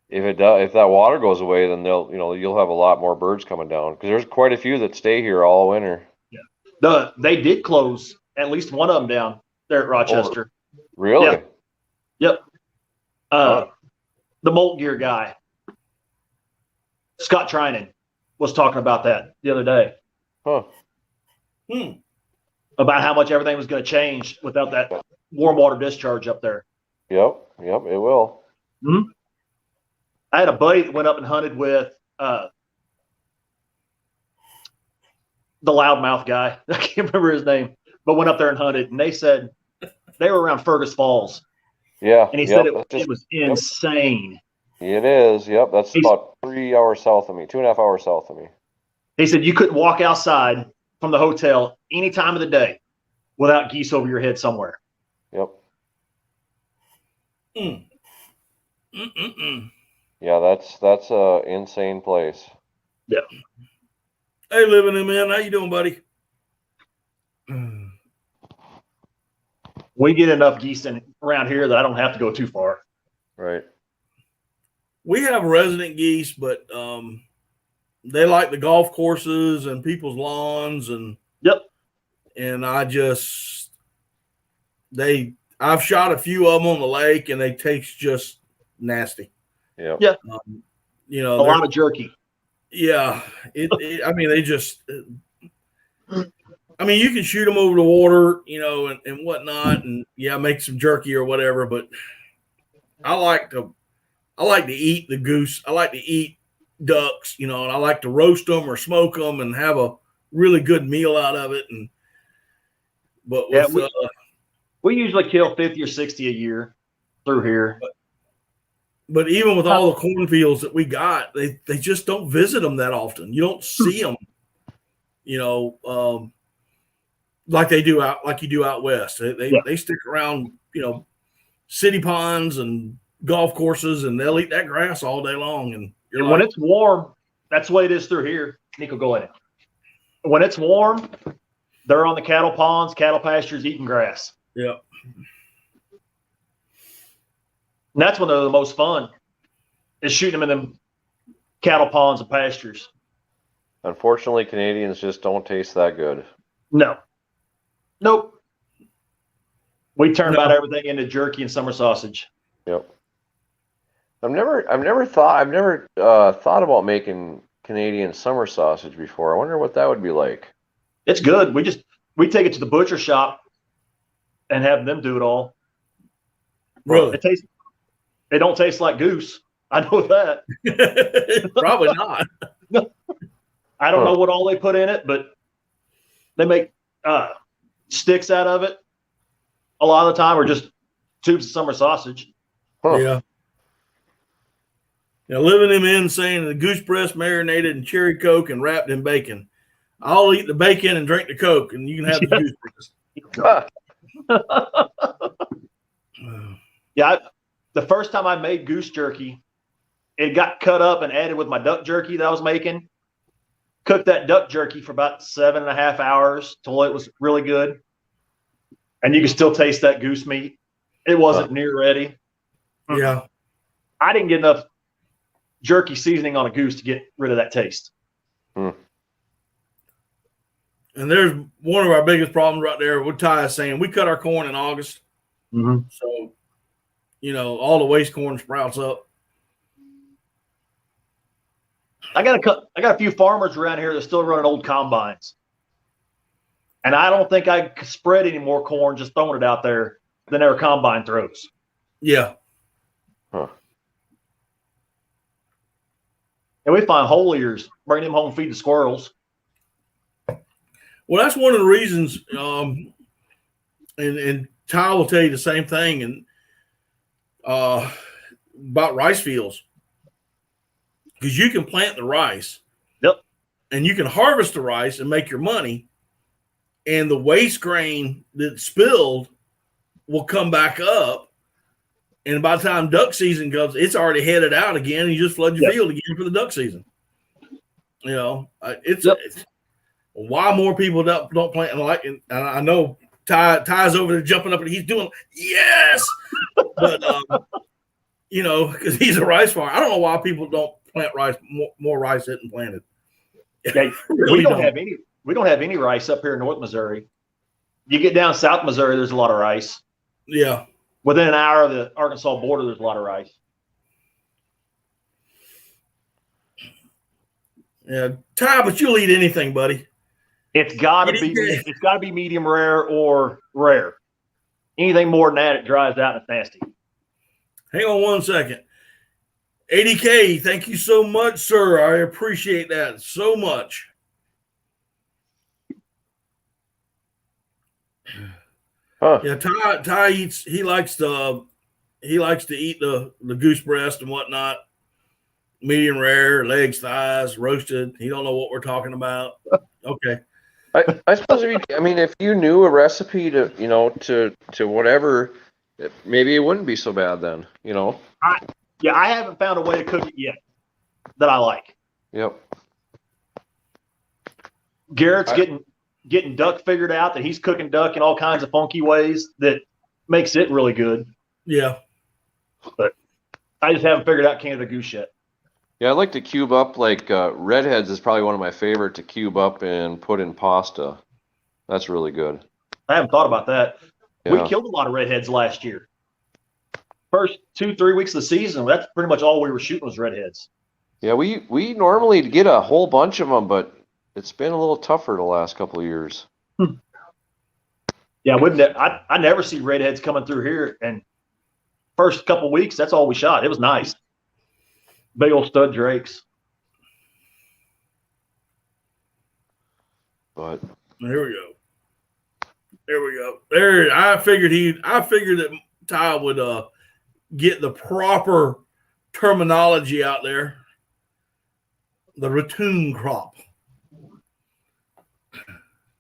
if that water goes away, then you'll have a lot more birds coming down, because there's quite a few that stay here all winter. Yeah. They did close at least one of them down there at Rochester. Oh, really? Yeah. Yep. The molt gear guy, Scott Trinan, was talking about that the other day. About how much everything was going to change without that warm water discharge up there. Yep, it will. Mm-hmm. I had a buddy that went up and hunted with the loudmouth guy. I can't remember his name, but went up there and hunted, and they said they were around Fergus Falls. Yeah. And he said it was insane. It is. Yep. That's about 3 hours south of me, 2.5 hours south of me. He said you couldn't walk outside from the hotel any time of the day without geese over your head somewhere. Yep. Yeah, that's a insane place. Yeah. Hey, living in man, how you doing, buddy? We get enough geese around here that I don't have to go too far. Right. We have resident geese, but they like the golf courses and people's lawns, and Yep. And I've shot a few of them on the lake, and they taste just nasty. Yep. Yeah. You know, a lot of jerky. Yeah. I mean, they just. I mean, you can shoot them over the water, you know, and whatnot, and make some jerky or whatever. But I like to eat the goose. I like to eat ducks, you know, and I like to roast them or smoke them and have a really good meal out of it. But we usually kill 50 or 60 a year through here. But even with all the cornfields that we got, they just don't visit them that often. You don't see them, you know, like you do out west. They stick around, you know, city ponds and golf courses, and they'll eat that grass all day long. And when it's warm, that's the way it is through here. Nico, go ahead. When it's warm, they're on the cattle ponds, cattle pastures, eating grass. Yeah. And that's when they're the most fun, is shooting them in them cattle ponds and pastures. Unfortunately, Canadians just don't taste that good. No. Nope. We turn about everything into jerky and summer sausage. Yep. I've never thought about making Canadian summer sausage before. I wonder what that would be like. It's good. We take it to the butcher shop and have them do it all. Really? It don't taste like goose. I know that. Probably not. I don't know what all they put in it, but they make sticks out of it a lot of the time, or just tubes of summer sausage. Huh. Yeah. Now, living him in saying the goose breast marinated in cherry Coke and wrapped in bacon. I'll eat the bacon and drink the Coke, and you can have the goose breast. Yeah, the first time I made goose jerky, it got cut up and added with my duck jerky that I was making. Cooked that duck jerky for about 7.5 hours till it was really good. And you can still taste that goose meat. It wasn't near ready. Yeah. I didn't get enough jerky seasoning on a goose to get rid of that taste. And there's one of our biggest problems right there. What Ty is saying, we cut our corn in August. Mm-hmm. So, you know, all the waste corn sprouts up. I got a few farmers around here that still running old combines. And I don't think I could spread any more corn just throwing it out there than their combine throws. Yeah. Huh. And we find whole ears, bring them home, feed the squirrels. Well, that's one of the reasons, and Ty will tell you the same thing, and about rice fields, because you can plant the rice, and you can harvest the rice and make your money, and the waste grain that's spilled will come back up, and by the time duck season comes, it's already headed out again, and you just flood your field again for the duck season. You know, it's why more people don't plant, and I know Ty's over there jumping up and he's doing yes, but you know, because he's a rice farmer. I don't know why people don't plant rice, more rice isn't planted. Yeah, really we don't have any rice up here in North Missouri. You get down South Missouri, there's a lot of rice. Yeah, within an hour of the Arkansas border, there's a lot of rice. Yeah, Ty, but you'll eat anything, buddy. It's got to be medium rare or rare. Anything more than that, it dries out and it's nasty. Hang on one second. 80K, thank you so much, sir. I appreciate that so much. Huh. Yeah, Ty eats. He likes to eat the goose breast and whatnot. Medium rare, legs, thighs, roasted. He don't know what we're talking about. Okay. I suppose if you knew a recipe to whatever, maybe it wouldn't be so bad then, you know. I haven't found a way to cook it yet that I like. Yep. Garrett's getting duck figured out, that he's cooking duck in all kinds of funky ways that makes it really good. Yeah. But I just haven't figured out Canada goose yet. Yeah, I like to cube up, like redheads is probably one of my favorite to cube up and put in pasta. That's really good. I haven't thought about that. Yeah. We killed a lot of redheads last year. First 2-3 weeks of the season, that's pretty much all we were shooting was redheads. Yeah, we normally get a whole bunch of them, but it's been a little tougher the last couple of years. Yeah, I never see redheads coming through here, and first couple of weeks, that's all we shot. It was nice. Big old stud drakes. But there we go. There we go. There, I figured that Ty would get the proper terminology out there. The ratoon crop.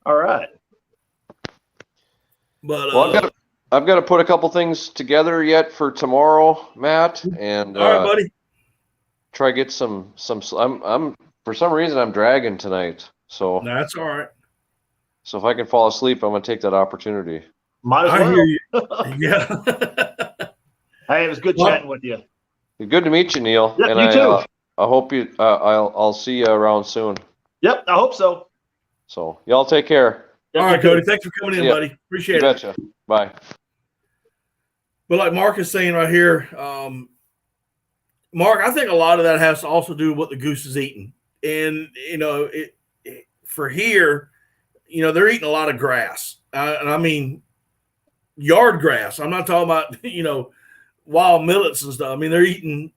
All right. But well, I've got to put a couple things together yet for tomorrow, Matt, and all right, buddy. Try to get some. I'm for some reason I'm dragging tonight, so that's all right. So if I can fall asleep, I'm gonna take that opportunity. Might as well. I hear you. Yeah. Hey, it was good chatting with you. Good to meet you, Neal. Yep, and you too. I hope you. I'll see you around soon. Yep, I hope so. So y'all take care. Yep, all right, Cody. Thanks for coming in, buddy. Appreciate it. Betcha. Bye. But like Mark is saying right here, Mark, I think a lot of that has to also do with what the goose is eating. And, for here, they're eating a lot of grass. And I mean, yard grass. I'm not talking about, wild millets and stuff. I mean, they're eating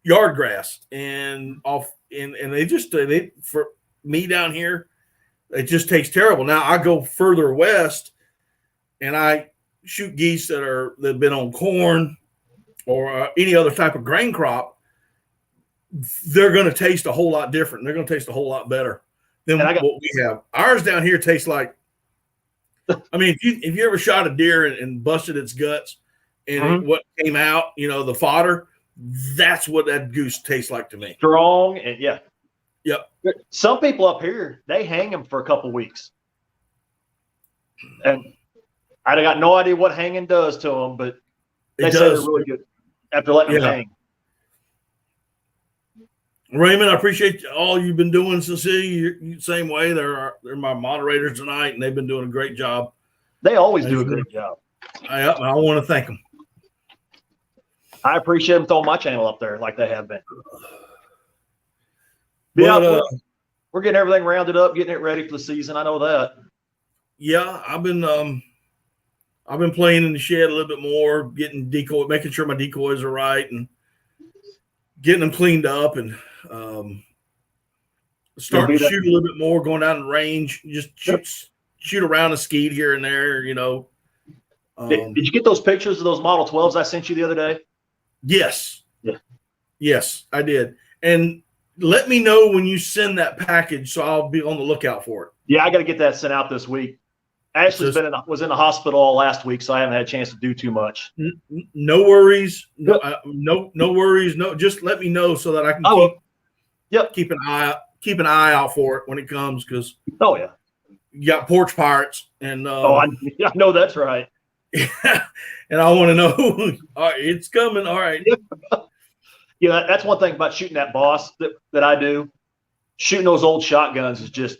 yard grass and they for me down here, it just tastes terrible. Now I go further west and I shoot geese that have been on corn or any other type of grain crop. They're going to taste a whole lot different. They're going to taste a whole lot better than what we have. Ours down here tastes like, I mean, if you ever shot a deer and busted its guts and what came out, the fodder, that's what that goose tastes like to me. Strong and yeah. Yep. Some people up here, they hang them for a couple weeks. And I got no idea what hanging does to them, but they say they're really good after letting them hang. Raymond, I appreciate all you've been doing, Cecilia. Same way. They're my moderators tonight, and they've been doing a great job. They always do a great job. I want to thank them. I appreciate them throwing my channel up there like they have been. But, we're getting everything rounded up, getting it ready for the season. I know that. Yeah, I've been playing in the shed a little bit more, getting making sure my decoys are right, and getting them cleaned up, and starting to shoot a little bit more, going down the range, just shoot around a skeet here and there, Did you get those pictures of those Model 12s I sent you the other day? Yes. Yeah. Yes, I did. And let me know when you send that package, so I'll be on the lookout for it. Yeah, I got to get that sent out this week. Ashley's was in the hospital all last week, so I haven't had a chance to do too much. No worries. No worries. No, just let me know so that I can keep an eye out for it when it comes, because you got porch pirates and I know that's right. and I want to know all right, it's coming. All right. Yeah, that's one thing about shooting that boss that I do. Shooting those old shotguns is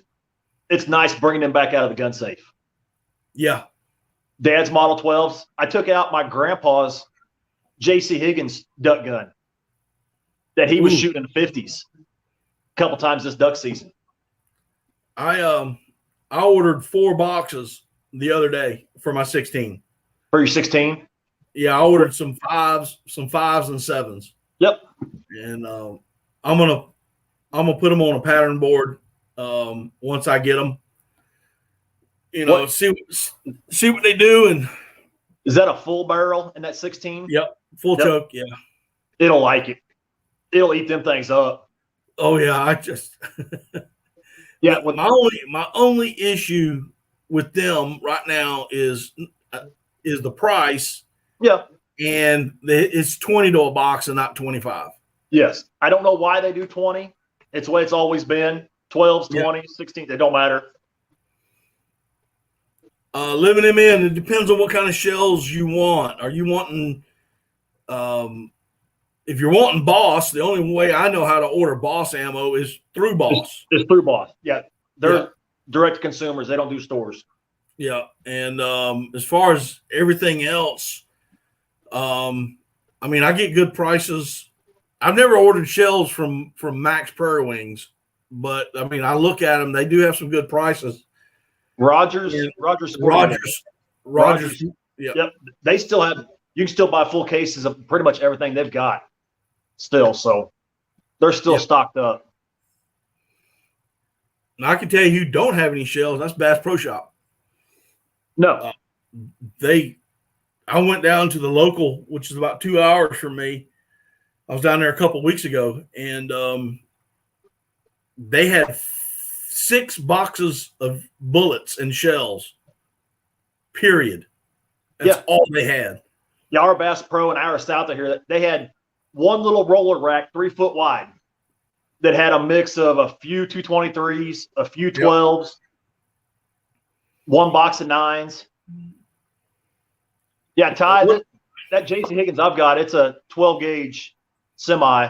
it's nice bringing them back out of the gun safe. Yeah. Dad's Model 12s. I took out my grandpa's J.C. Higgins duck gun that he was shooting in the 50s a couple times this duck season. I ordered 4 boxes the other day for my 16. For your 16? Yeah, I ordered some 5s and 7s. Yep. And I'm gonna put them on a pattern board once I get them. See what they do. And is that a full barrel in that 16? Yep, full choke. Yeah, it'll like it. It'll eat them things up. Oh yeah, I just my only issue with them right now is the price. Yeah. And it's 20 to a box and not 25. Yes. I don't know why they do 20. It's the way it's always been. 12s, 20s, 16s, they don't matter. Living them in, it depends on what kind of shells you want. Are you wanting, if you're wanting Boss, the only way I know how to order Boss ammo is through Boss. It's through Boss. Yeah. They're direct to consumers. They don't do stores. Yeah, and as far as everything else, I mean, I get good prices. I've never ordered shells from Max Prairie Wings, but I mean, I look at them; they do have some good prices. Rogers, And Rogers, Rogers. Yeah. Yep, they still have. You can still buy full cases of pretty much everything they've got still. So they're still stocked up. Now, I can tell you who don't have any shells. That's Bass Pro Shop. No, I went down to the local, which is about 2 hours from me. I was down there a couple of weeks ago, and they had 6 boxes of bullets and shells. Period. That's all they had. Yeah, our Bass Pro and our South of here, they had one little roller rack 3 foot wide that had a mix of a few 223s, a few 12s, one box of 9s. Yeah, Ty, that JC Higgins I've got, it's a 12 gauge semi.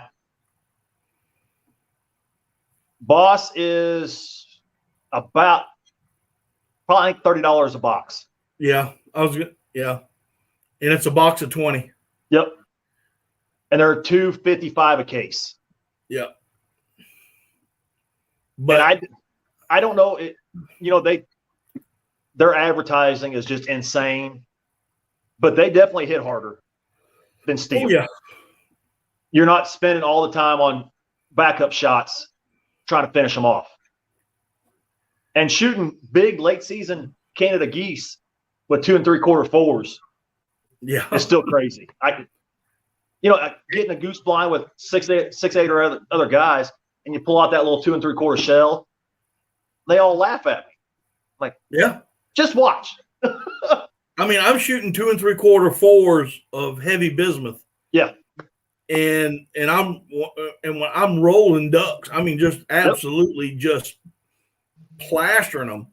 Boss is about probably $30 a box. Yeah, and it's a box of 20. Yep. And they're $2.55 a case. Yep. But I don't know. Their advertising is just insane, but they definitely hit harder than steel. Oh, yeah. You're not spending all the time on backup shots trying to finish them off. And shooting big late season Canada geese with 2 3/4 4s. Yeah. It's still crazy. Getting a goose blind with 6'8" or other guys, and you pull out that little 2 3/4 shell, they all laugh at me. Like, yeah, just watch. I mean, I'm shooting 2 3/4 4s of heavy bismuth. Yeah. And when I'm rolling ducks, I mean, just absolutely just plastering them.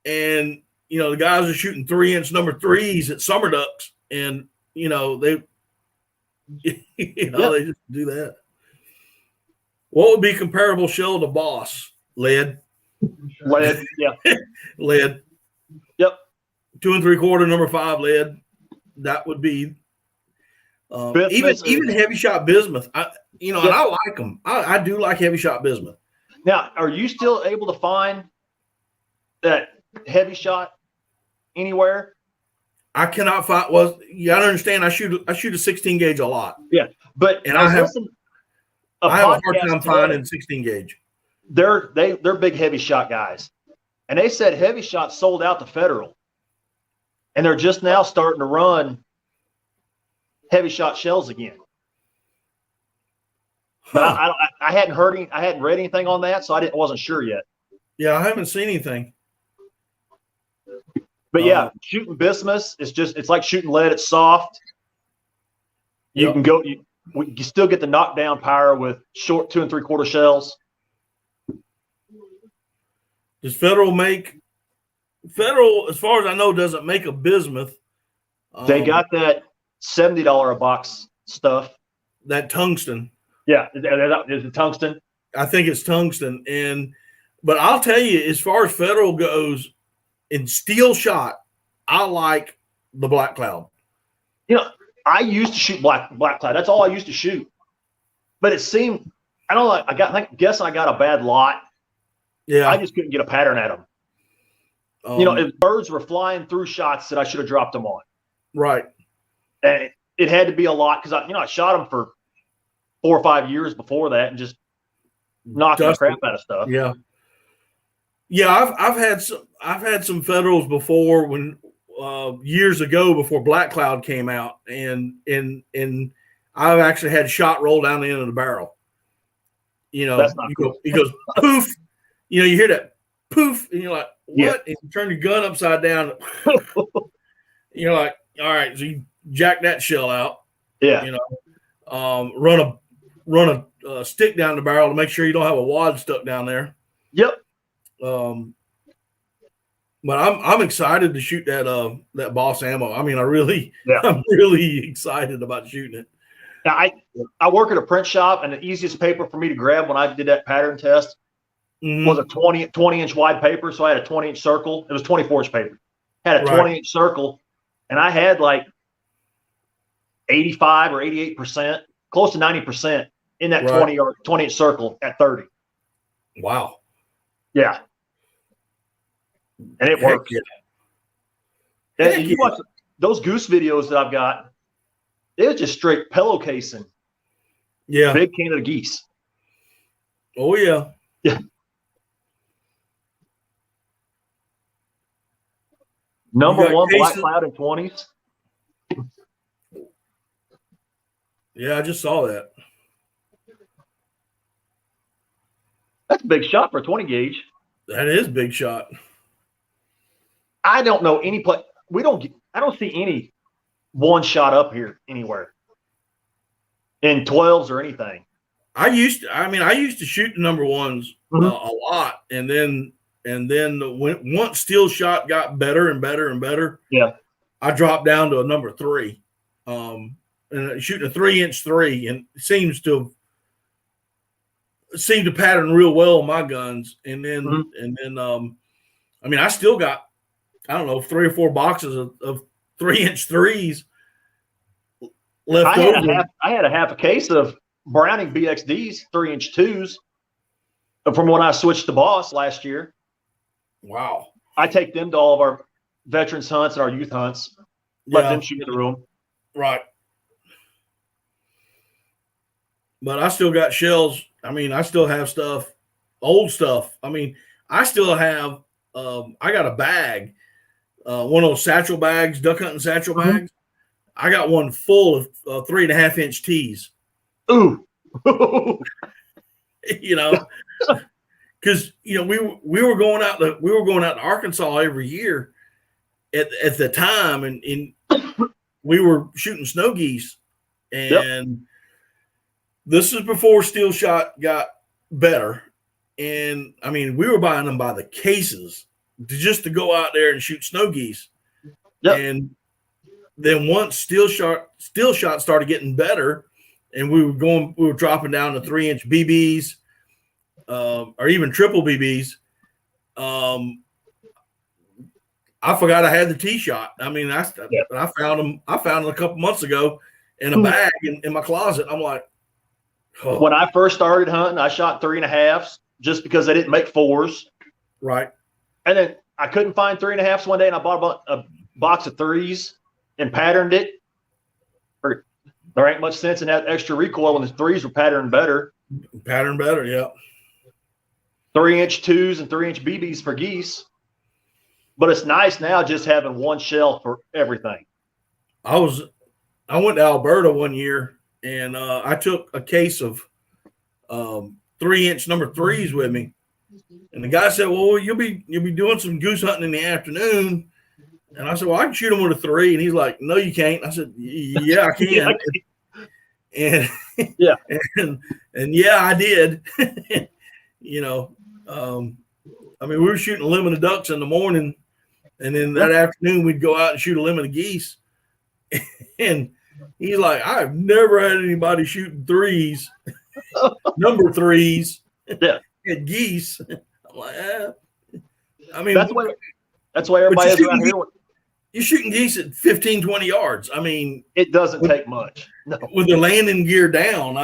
And, the guys are shooting 3-inch number 3s at summer ducks. And, they just do that. What would be comparable shell to Boss? Lead. Yeah. Lead. Yep. 2 3/4 number 5 lead. That would be even heavy shot bismuth. And I like them. I do like heavy shot bismuth. Now, are you still able to find that heavy shot anywhere? I cannot find. Well, you got to understand. I shoot a 16 gauge a lot. Yeah, but I have a hard time finding 16 gauge. They're big heavy shot guys, and they said heavy shot sold out to Federal, and they're just now starting to run heavy shot shells again. But I hadn't read anything on that, so I wasn't sure yet. Yeah, I haven't seen anything. But yeah, shooting bismuth it's like shooting lead. It's soft. You can go. You still get the knockdown power with short 2 3/4 shells. Does Federal make? Federal, as far as I know, doesn't make a bismuth. They got that $70 a box stuff. That tungsten. Yeah, is it tungsten? I think it's tungsten. But I'll tell you, as far as Federal goes, in steel shot, I like the Black Cloud. I used to shoot black cloud. That's all I used to shoot. But it seemed I guess I got a bad lot. Yeah, I just couldn't get a pattern at them. If birds were flying through shots that I should have dropped them on. Right. And it had to be a lot because I shot them for 4 or 5 years before that and just knocked the crap out of stuff. Yeah. Yeah, I've had some Federals before when years ago before Black Cloud came out, and I've actually had shot roll down the end of the barrel. That's not cool. He goes poof. You hear that poof, and you're like, what? Yeah. And you turn your gun upside down. You're like, all right, so you jack that shell out. Yeah. Run a stick down the barrel to make sure you don't have a wad stuck down there. Yep. But I'm excited to shoot that Boss ammo. I mean, I'm really excited about shooting it. Now, I work at a print shop, and the easiest paper for me to grab when I did that pattern test was a 20-inch wide paper. So I had a 20-inch circle. It was 24-inch paper. Had a 20-inch circle, and I had like 85 or 88%, close to 90% in that 20-inch circle at 30. Wow. Yeah. And it works. Yeah. And you watch those goose videos that I've got, they're just straight pillowcasing. Yeah. Big Canada geese. Oh, yeah. Yeah. Number one black cloud in 20s. Yeah, I just saw that. That's a big shot for a 20 gauge. That is a big shot. I don't know any place. I don't see any one shot up here anywhere in 12s or anything. I used to shoot the number ones a lot, and then once steel shot got better and better and better, I dropped down to a number 3, and shooting a 3-inch 3, and it seemed to pattern real well on my guns. And then I still got, I don't know, 3 or 4 boxes of 3-inch 3s left over. I had a half a case of Browning BXDs, 3-inch 2s, from when I switched to Boss last year. Wow. I take them to all of our veterans hunts and our youth hunts. Let them shoot in the room. Right. But I still got shells. I still have stuff, old stuff. I still have, I got a bag, one of those satchel bags, duck hunting satchel bags. I got one full of 3.5-inch tees. Ooh. Because we were going out to Arkansas every year at the time, and we were shooting snow geese, and this is before steel shot got better, and we were buying them by the cases just to go out there and shoot snow geese, and then once steel shot started getting better, and we were dropping down to 3-inch BBs. Or even triple BBs. I forgot I had the tee shot. I found them a couple months ago in a bag in my closet. I'm like, oh. When I first started hunting, I shot 3.5s just because I didn't make 4s. Right. And then I couldn't find 3.5s one day, and I bought a box of 3s and patterned it. There ain't much sense in that extra recoil when the 3s were patterned better. Pattern better, yeah. 3-inch 2s and 3-inch BBs for geese. But it's nice now just having one shell for everything. I went to Alberta one year, and I took a case of 3-inch number 3s with me. And the guy said, well, you'll be doing some goose hunting in the afternoon. And I said, well, I can shoot them with a 3. And he's like, no, you can't. I said, yeah, I can. And I did. We were shooting a limit of ducks in the morning, and then that afternoon we'd go out and shoot a limit of geese. And he's like, I've never had anybody shooting 3s, number 3s, at geese. I'm like, that's why everybody is around here. You're shooting geese at 15, 20 yards. It doesn't take much. No. With their landing gear down.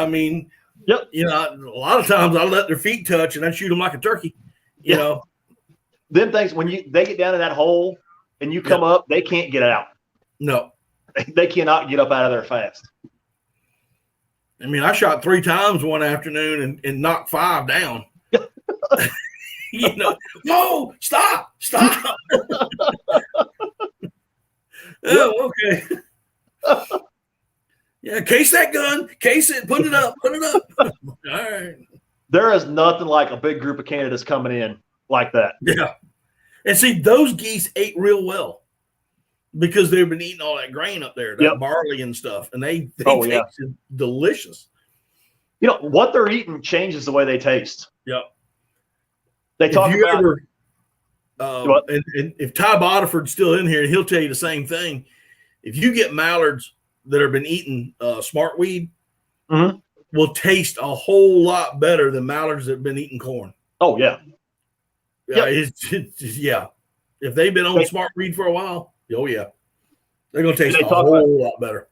Yep. A lot of times I let their feet touch and I shoot them like a turkey. You know, them things, when they get down to that hole and you come up, they can't get out. No, they cannot get up out of there fast. I shot 3 times one afternoon and knocked 5 down. No, stop. Oh, okay. Yeah, case that gun, case it, put it up. All right. There is nothing like a big group of candidates coming in like that. Yeah. And see, those geese ate real well because they've been eating all that grain up there, that barley and stuff, and they tasted delicious. What they're eating changes the way they taste. Yep. They talk about and if Ty Bodiford's still in here, he'll tell you the same thing. If you get mallards that have been eating smartweed, will taste a whole lot better than mallards that have been eating corn. Oh yeah. Yeah, Yep. yeah. If they've been on smart breed for a while, oh yeah, they're going to taste a whole lot better.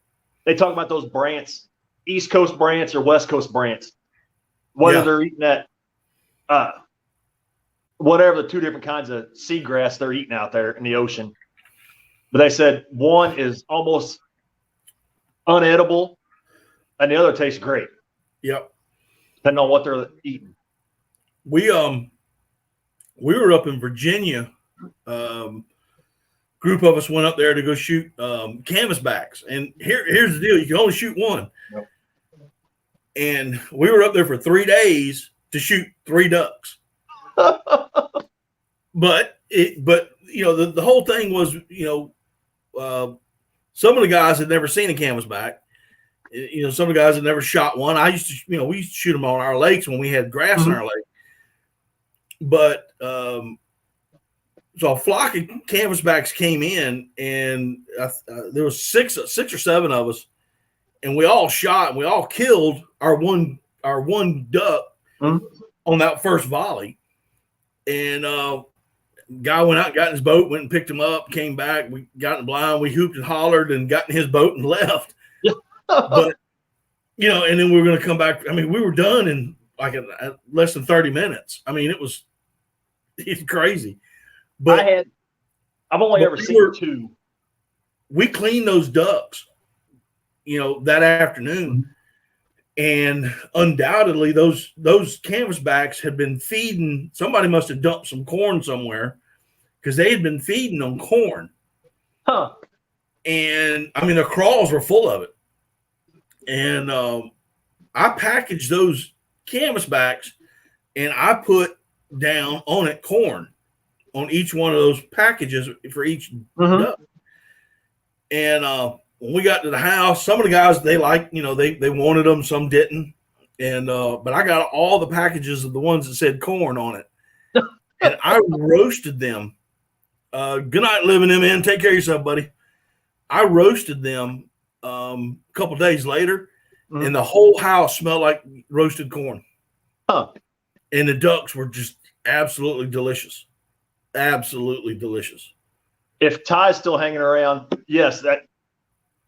They talk about those brants, East Coast brants or West Coast brants, whether they're eating that, whatever the two different kinds of seagrass they're eating out there in the ocean. But they said one is almost unedible, and the other tastes great. Yep. Depending on what they're eating. We were up in Virginia. Group of us went up there to go shoot canvasbacks, and here's the deal: you can only shoot one. Yep. And we were up there for 3 days to shoot 3 ducks. but you know, the whole thing was, you know, some of the guys had never seen a canvasback. You know, some of the guys had never shot one. I used to, you know, we used to shoot them on our lakes when we had grass in our lake. But so a flock of canvasbacks came in, and there was six or seven of us, and we all shot and we all killed our one duck on that first volley. And guy went out, got in his boat, went and picked him up, came back. We got in the blind, we hooped and hollered and got in his boat and left. But you know, and then we were going to come back. I mean, we were done in like less than 30 minutes. I mean, it's crazy. But I've only ever seen 2. We cleaned those ducks, you know, that afternoon, and undoubtedly those canvasbacks had been feeding. Somebody must have dumped some corn somewhere, because they had been feeding on corn. And I mean, the crawls were full of it. And I packaged those canvasbacks, and I put down on it corn on each one of those packages for each duck. And when we got to the house, some of the guys, they liked, you know, they wanted them, some didn't. And but I got all the packages of the ones that said corn on it. And I roasted them. Good night, living them in. Take care of yourself, buddy. I roasted them a couple days later, and the whole house smelled like roasted corn. And the ducks were just absolutely delicious. Absolutely delicious. If Ty's still hanging around, yes, that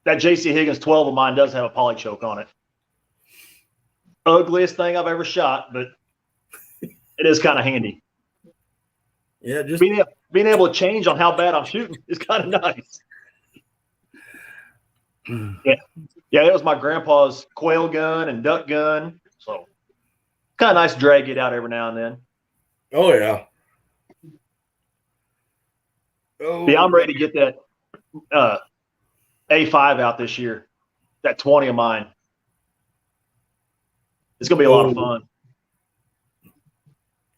JC Higgins 12 of mine does have a polychoke on it. Ugliest thing I've ever shot, but it is kind of handy. Yeah, just being able to change on how bad I'm shooting is kind of nice. Yeah, that was my grandpa's quail gun and duck gun, so kind of nice to drag it out every now and then. Oh yeah. Oh. Yeah, I'm ready to get that A5 out this year. That 20 of mine. It's gonna be a lot of fun.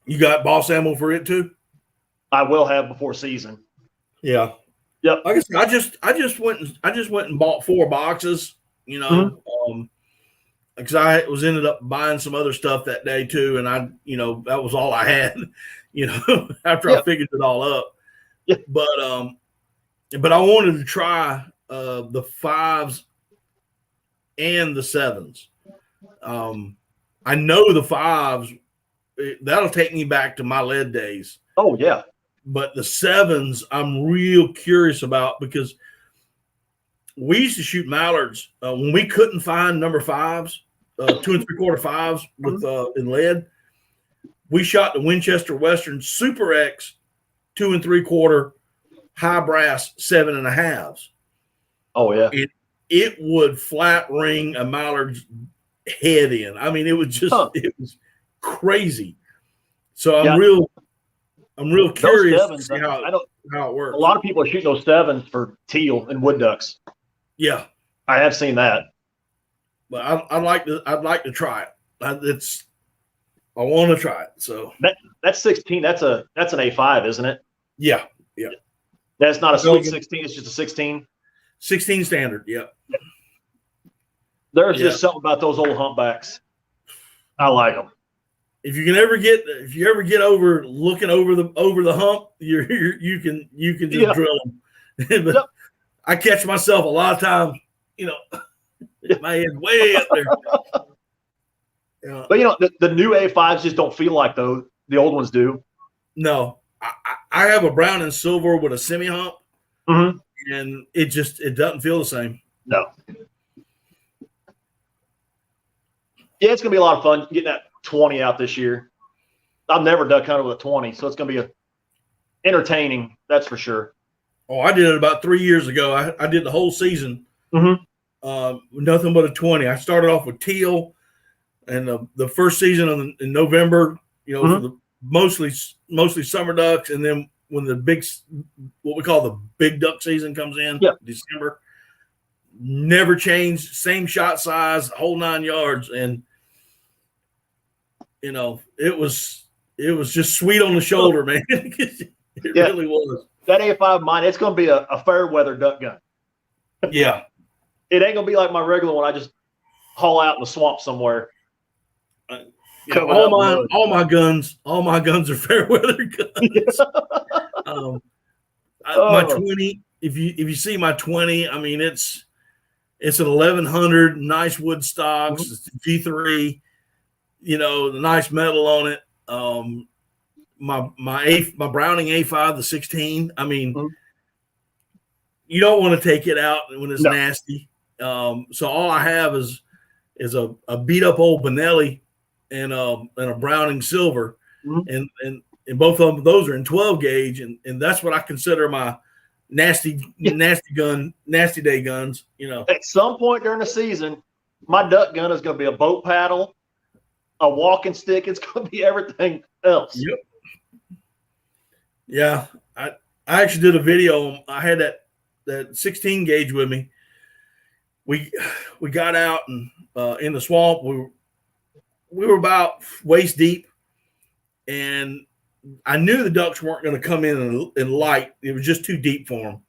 You got boss ammo for it too? I will have before season. Yeah. Yep. Like I said, I just went and bought 4 boxes, you know, because I ended up buying some other stuff that day too, and you know, that was all I had, you know, after I figured it all up. Yeah. But I wanted to try the 5s and the 7s. I know the 5s, that'll take me back to my lead days. Oh yeah. But the 7s, I'm real curious about, because we used to shoot mallards when we couldn't find number 5s, 2 3/4 5s with in lead. We shot the Winchester Western Super X 2 3/4 high brass 7.5s. Oh yeah. It would flat ring a mallard's head in. I mean, it was just it was crazy. So I'm real curious to see how it works. A lot of people are shooting those 7s for teal and wood ducks. Yeah, I have seen that. But I'd like to try it. I want to try it. So that's 16. That's an A5, isn't it? Yeah. That's not a sweet 16. It's just a 16. 16 standard. Yeah. There's just something about those old humpbacks. I like them. If you ever get over looking over the hump, you can just drill them. But I catch myself a lot of times, you know, my head way up there. But you know, the new A5s just don't feel like those. the old ones do? No, I have a brown and silver with a semi hump, Mm-hmm. and it doesn't feel the same. No. Yeah, it's gonna be a lot of fun getting that 20 out this year. I've never duck hunted with a 20, so it's gonna be entertaining. That's for sure. Oh, I did it about 3 years ago. I did the whole season. Mm-hmm. Nothing but a 20. I started off with teal, and the first season in November, for the mostly summer ducks, and then when what we call the big duck season comes in, December, never changed, same shot size, whole 9 yards, and it was just sweet on the shoulder, man. It really was. That A5 mine, it's gonna be a fair weather duck gun. Yeah. It ain't gonna be like my regular one. I just haul out in the swamp somewhere. All my guns are fair weather guns. My 20. If you see my 20, I mean it's an 1100, nice wood stocks, it's G3, the nice metal on it. My Browning A5, the 16. I mean, you don't want to take it out when it's nasty. So all I have is a beat up old Benelli and a Browning silver, and both of them, those are in 12 gauge, and that's what I consider my nasty day guns. At some point during the season, my duck gun is going to be a boat paddle, a walking stick. It's going to be everything else. Yep. Yeah, I actually did a video. I had that 16 gauge with me. We got out and in the swamp. We were about waist deep, and I knew the ducks weren't going to come in light. It was just too deep for them.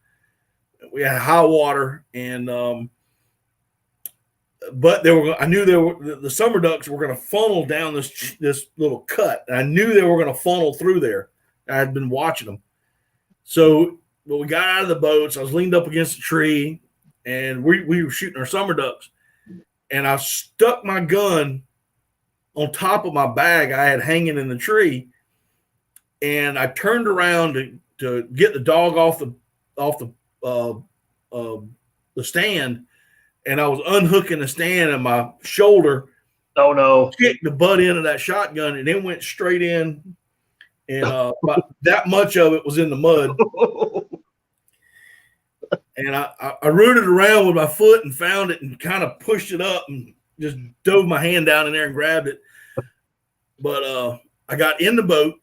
We had high water, and but I knew the summer ducks were going to funnel down this little cut. And I knew they were going to funnel through there. I had been watching them. So when we got out of the boats, I was leaned up against a tree, and we were shooting our summer ducks. And I stuck my gun on top of my bag I had hanging in the tree, and I turned around to get the dog off the stand, and I was unhooking the stand, and my shoulder kicked the butt end of that shotgun, and it went straight in, and about that much of it was in the mud. And I rooted around with my foot and found it and kind of pushed it up and just dove my hand down in there and grabbed it. But I got in the boat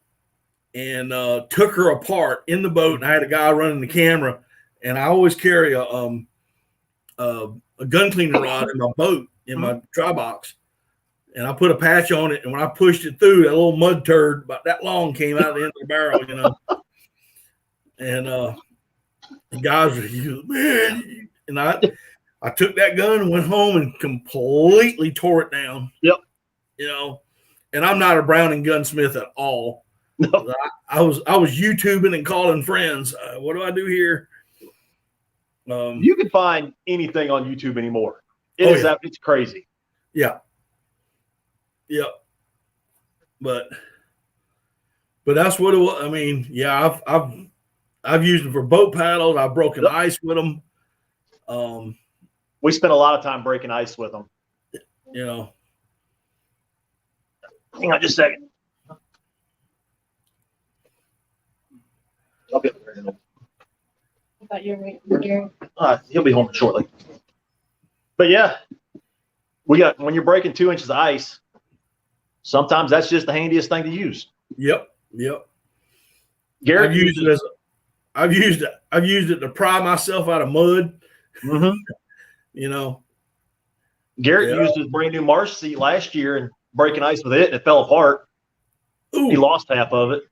and took her apart in the boat, and I had a guy running the camera, and I always carry a gun cleaner rod in my boat, in my dry box, and I put a patch on it, and when I pushed it through, that little mud turd about that long came out of the end of the barrel, and the guys were, man, and I took that gun and went home and completely tore it down. Yep. And I'm not a Browning gunsmith at all. No. I was YouTubing and calling friends. What do I do here? You can find anything on YouTube anymore. It's crazy. Yeah. Yep. But that's what it was. I mean, yeah, I've used them for boat paddles. I've broken ice with them. We spent a lot of time breaking ice with them. Hang on just a second. I'll be up there. I thought you were waiting here. He'll be home shortly. But yeah, when you're breaking 2 inches of ice, sometimes that's just the handiest thing to use. Yep. Garrett I've used it to pry myself out of mud. Garrett used his brand new marsh seat last year and breaking ice with it, and it fell apart. Ooh. He lost half of it.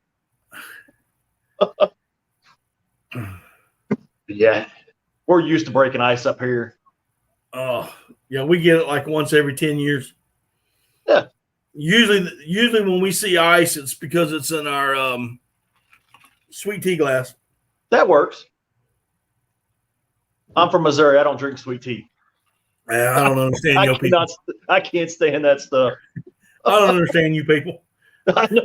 Yeah, we're used to breaking ice up here. Oh, yeah, we get it like once every 10 years. Yeah. Usually when we see ice, it's because it's in our sweet tea glass. That works. I'm from Missouri. I don't drink sweet tea. I don't understand you people. I can't stand that stuff. I don't understand you people. I know.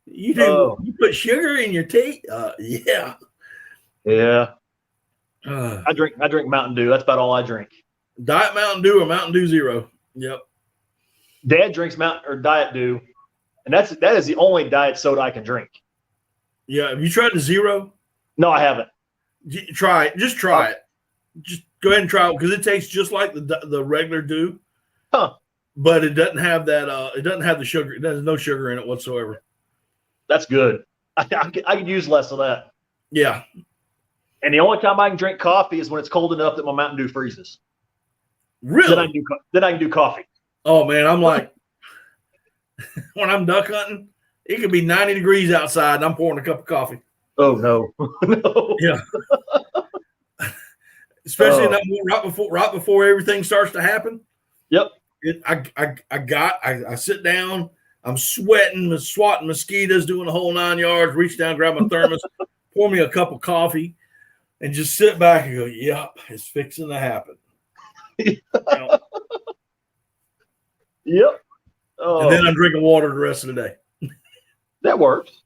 You do. You put sugar in your tea? Yeah. Yeah. Uh, I drink Mountain Dew. That's about all I drink. Diet Mountain Dew or Mountain Dew Zero. Yep. Dad drinks Diet Dew, and that is the only diet soda I can drink. Yeah. Have you tried the Zero? No, I haven't. Try it. Just try it. Just go ahead and try it because it tastes just like the regular Dew. Huh. But it doesn't have that. It doesn't have the sugar. There's no sugar in it whatsoever. That's good. I could use less of that. Yeah. And the only time I can drink coffee is when it's cold enough that my Mountain Dew freezes. Really? Then I can do coffee. Oh man, I'm like when I'm duck hunting, it could be 90 degrees outside and I'm pouring a cup of coffee. Oh no. No. Yeah. Especially in that right before everything starts to happen. Yep. I sit down, I'm sweating, swatting mosquitoes, doing the whole 9 yards, reach down, grab my thermos, pour me a cup of coffee, and just sit back and go, yep, it's fixing to happen. Yep. Oh. And then I'm drinking water the rest of the day. That works.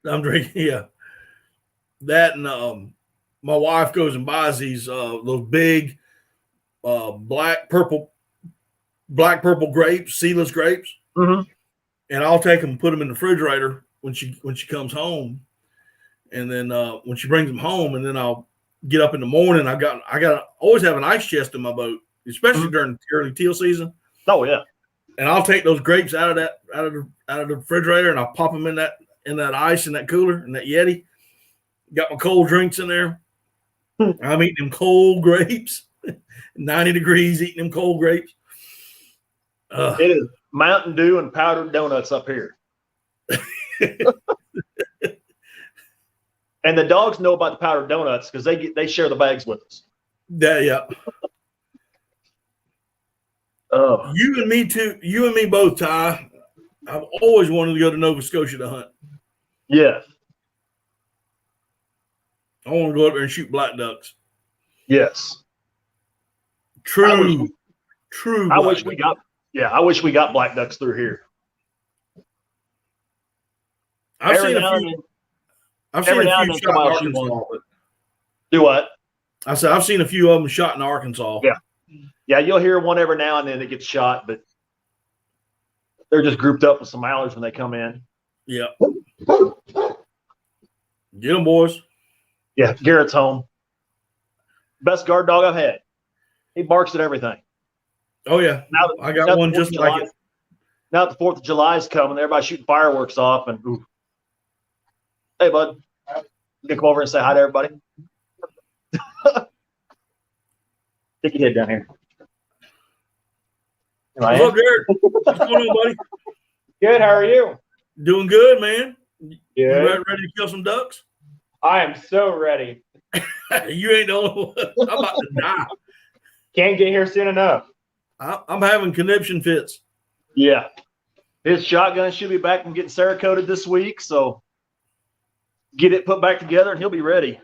I'm drinking, yeah. That and my wife goes and buys those big black purple grapes, seedless grapes, Mm-hmm. and I'll take them and put them in the refrigerator when she comes home, and then when she brings them home, and then I'll get up in the morning. I got always have an ice chest in my boat, especially during early teal season. Oh yeah. And I'll take those grapes out of the refrigerator and I'll pop them in that ice in that cooler in that Yeti. Got my cold drinks in there. I'm eating them cold grapes, 90 degrees, eating them cold grapes. It is Mountain Dew and powdered donuts up here. And the dogs know about the powdered donuts because they share the bags with us. Yeah. You and me too. You and me both, Ty. I've always wanted to go to Nova Scotia to hunt. Yes. I want to go up there and shoot black ducks. Yes. True. I wish we got black ducks through here. I've seen a few shot in Arkansas. Do what? I said I've seen a few of them shot in Arkansas. Yeah. Yeah, you'll hear one every now and then that gets shot, but they're just grouped up with some mallards when they come in. Yeah. Get them, boys. Yeah, Garrett's home. Best guard dog I've had. He barks at everything. Oh, yeah. I got one just like it. Now that the 4th of July is coming, everybody's shooting fireworks off. And ooh. Hey, bud. You can come over and say hi to everybody. Stick your head down here. What's up, Garrett? What's going on, buddy? Good. How are you? Doing good, man. Good. You ready to kill some ducks? I am so ready. You ain't the only one. I'm about to die. Can't get here soon enough. I'm having conniption fits. Yeah. His shotgun should be back from getting Cerakoted this week, so get it put back together and he'll be ready.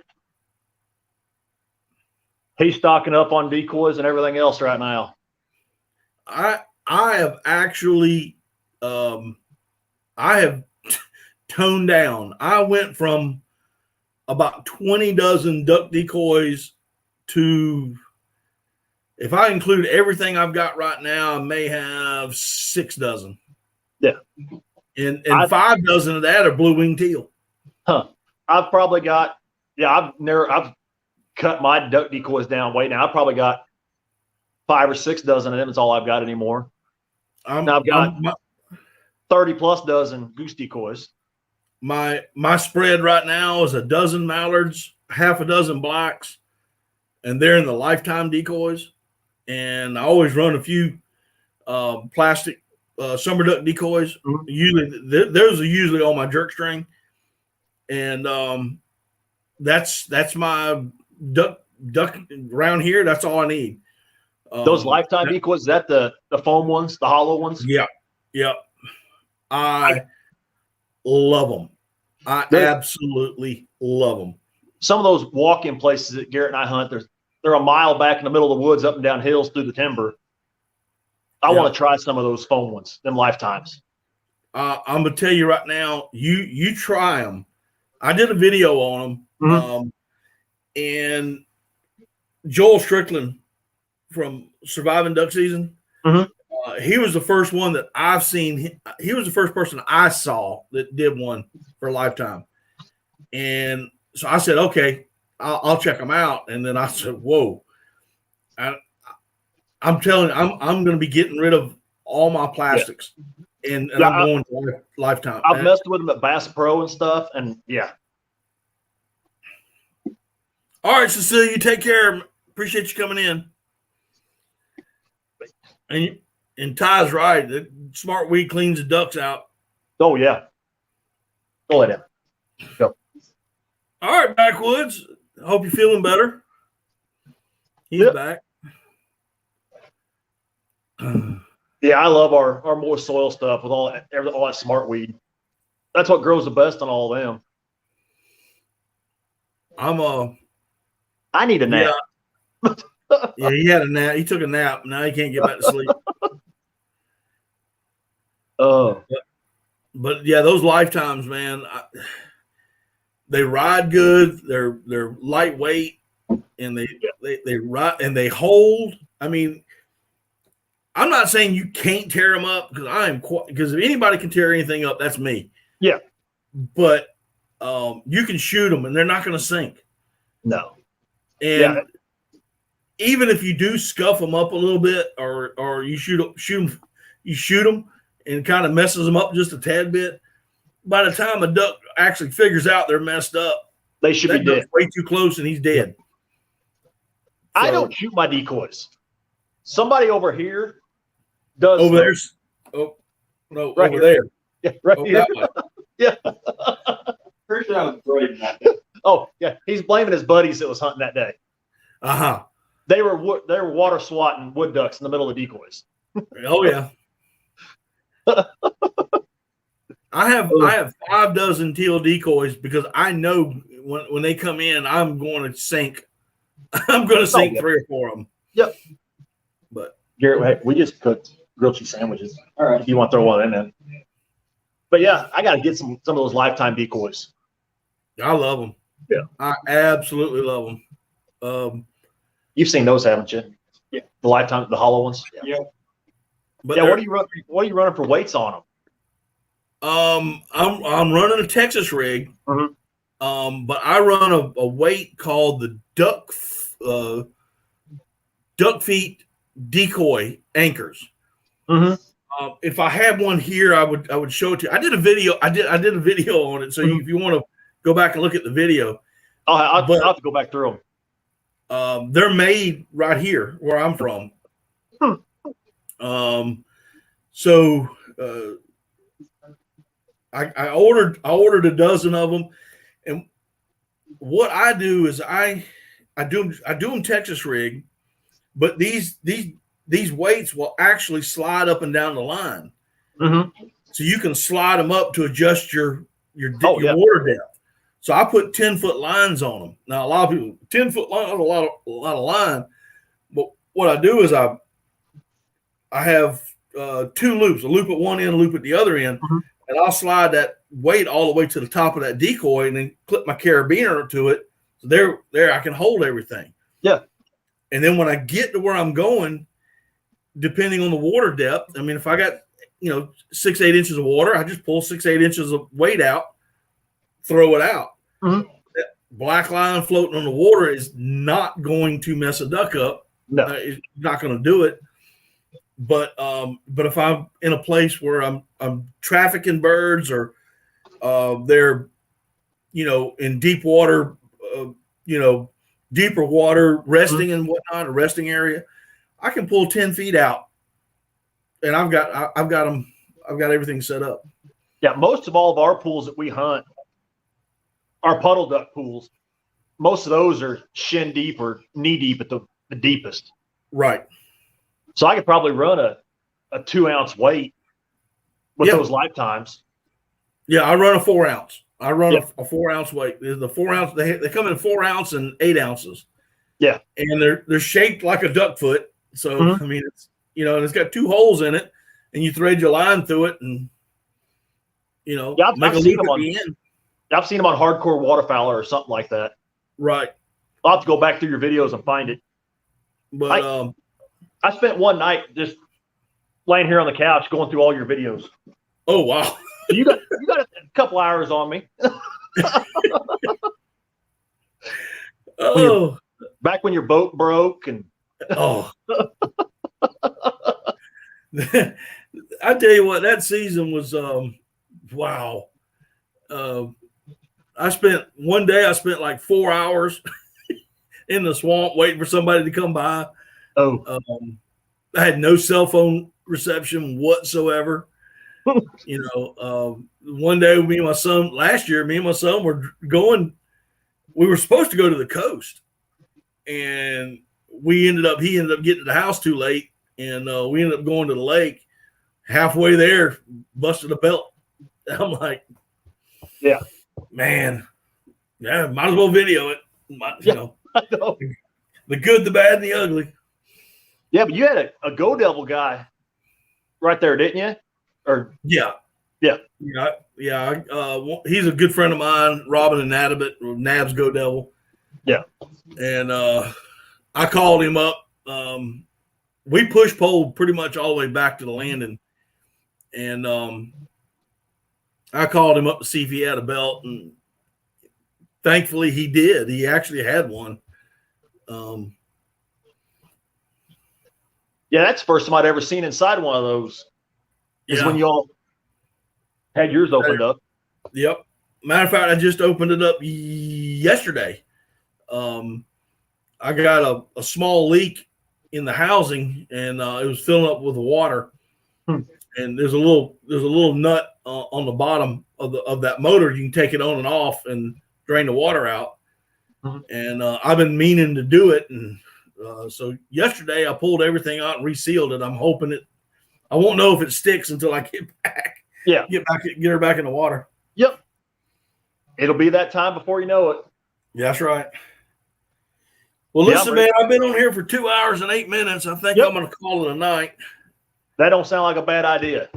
He's stocking up on decoys and everything else right now. I have actually I have toned down. I went from about 20 dozen duck decoys to, if I include everything I've got right now, I may have 6 dozen. Yeah. And 5 dozen of that are blue wing teal. Huh. I've probably got, I've cut my duck decoys down way now. I've probably got 5 or 6 dozen of them. It's all I've got anymore. I've got 30 plus dozen goose decoys. My spread right now is a dozen mallards, half a dozen blacks, and they're in the lifetime decoys. And I always run a few plastic summer duck decoys. Mm-hmm. Usually, those are usually on my jerk string, and that's my duck around here. That's all I need. Those lifetime decoys, is that the foam ones, the hollow ones? Yeah. I love them. I absolutely love them. Some of those walk-in places that Garrett and I hunt, they're a mile back in the middle of the woods, up and down hills through the timber. I want to try some of those foam ones, them lifetimes. I'm gonna tell you right now, you try them. I did a video on them, and Joel Strickland from Surviving Duck Season. He was the first one that I've seen. He was the first person I saw that did one for a lifetime, and so I said, "Okay, I'll check them out." And then I said, "Whoa, I'm telling you, I'm going to be getting rid of all my plastics." And I'm going to lifetime. I've messed with them at Bass Pro and stuff, and yeah. All right, Cecilia, you take care. Appreciate you coming in. And Ty's right. The smart weed cleans the ducks out. Oh yeah. Go ahead. Go. All right, Backwoods. Hope you're feeling better. He's back. Yeah, I love our moist soil stuff with all that smart weed. That's what grows the best on all of them. I need a nap. Yeah, he had a nap. He took a nap. Now he can't get back to sleep. But yeah, those lifetimes, man, they ride good. They're lightweight, and they ride and they hold. I mean, I'm not saying you can't tear them up because if anybody can tear anything up, that's me. Yeah, but you can shoot them and they're not going to sink. No, and even if you do scuff them up a little bit, or you shoot them and kind of messes them up just a tad bit, by the time a duck actually figures out they're messed up, they should be dead. Way too close, and he's dead. So, I don't shoot my decoys. Somebody over here does. Over there. Oh no, right over here. There. Yeah, right here. Yeah. Pretty sure I was brilliant that day. Oh yeah, he's blaming his buddies that was hunting that day. They were water swatting wood ducks in the middle of the decoys. Oh yeah. I have 5 dozen teal decoys because I know when they come in, I'm going to sink. I'm going to sink 3 or 4 of them. Yep. But Garrett, hey, we just cooked grilled cheese sandwiches. All right, if you want to throw one in there. But yeah, I got to get some of those lifetime decoys. I love them. Yeah, I absolutely love them. You've seen those, haven't you? Yeah, the lifetime, the hollow ones. Yeah. But yeah, what are you running for weights on them? I'm running a Texas rig. But I run a weight called the duck feet decoy anchors. If I had one here, I would show it to you. I did a video. I did a video on it. So if you want to go back and look at the video, I'll have to go back through them. They're made right here where I'm from. So I ordered a dozen of them, and what I do is I do them Texas rig, but these weights will actually slide up and down the line, so you can slide them up to adjust your water depth. So I put 10-foot lines on them. Now a lot of people 10-foot line, a lot of line, but what I do is I have 2 loops, a loop at one end, a loop at the other end, and I'll slide that weight all the way to the top of that decoy and then clip my carabiner to it. So there I can hold everything. Yeah. And then when I get to where I'm going, depending on the water depth, I mean, if I got, 6-8 inches of water, I just pull 6-8 inches of weight out, throw it out. That black line floating on the water is not going to mess a duck up. No, it's not going to do it. But if I'm in a place where I'm trafficking birds, or they're in deep water, deeper water, resting and whatnot, a resting area, I can pull 10 feet out, and I've got everything set up. Yeah, most of all of our pools that we hunt, our puddle duck pools, most of those are shin deep or knee deep at the deepest. Right. So I could probably run a 2-ounce weight with those lifetimes. Yeah, I run a 4-ounce. I run a 4-ounce weight. The 4-ounce, they come in 4 ounce and 8 ounces. Yeah, and they're shaped like a duck foot. So I mean, and it's got 2 holes in it, and you thread your line through it, and I've seen them on. I've seen them on Hardcore Waterfowler or something like that. Right. I'll have to go back through your videos and find it. But I spent one night just laying here on the couch going through all your videos. Oh wow. You got a couple hours on me. Oh. Back when your boat broke and oh. I tell you what, that season was wow. I spent like 4 hours in the swamp waiting for somebody to come by. Oh. I had no cell phone reception whatsoever. One day last year, me and my son were going, we were supposed to go to the coast, and he ended up getting to the house too late, and we ended up going to the lake. Halfway there, busted a belt. I'm like, yeah, man, yeah, might as well video it. I know. The good, the bad, and the ugly. Yeah, but you had a Go Devil guy right there, didn't you? Or yeah. He's a good friend of mine, Robin and Nab's Go Devil. Yeah, and I called him up. We push poled pretty much all the way back to the landing, and I called him up to see if he had a belt, and thankfully he did. He actually had one. Yeah, that's the first time I'd ever seen inside one of those. Is when y'all had yours opened up. Yep. Matter of fact, I just opened it up yesterday. I got a small leak in the housing, and it was filling up with water. And there's a little nut on the bottom of that motor. You can take it on and off and drain the water out. And I've been meaning to do it, and so yesterday I pulled everything out and resealed it. I'm hoping I won't know if it sticks until I get back. Yeah, get her back in the water. Yep, it'll be that time before you know it. Yeah, that's right. Well, listen, man, I've been on here for 2 hours and 8 minutes. I think I'm going to call it a night. That don't sound like a bad idea.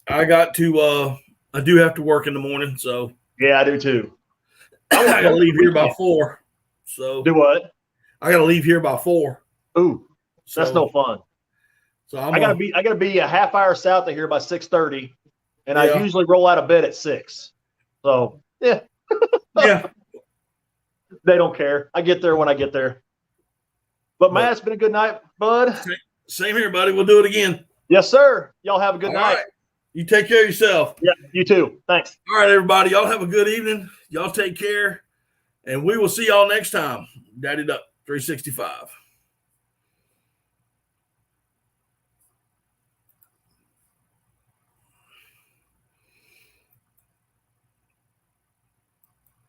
I do have to work in the morning, so. Yeah, I do too. I got to leave here by 4. So. Do what? I got to leave here by 4. Ooh, that's no fun. So I gotta be a half hour south of here by 6:30, and I usually roll out of bed at 6. So yeah. Yeah. They don't care. I get there when I get there. But Matt, it's been a good night, bud. Same here, buddy. We'll do it again. Yes, sir. Y'all have a good night. Right. You take care of yourself. Yeah, you too. Thanks. All right, everybody. Y'all have a good evening. Y'all take care. And we will see y'all next time. Daddy Duck 365.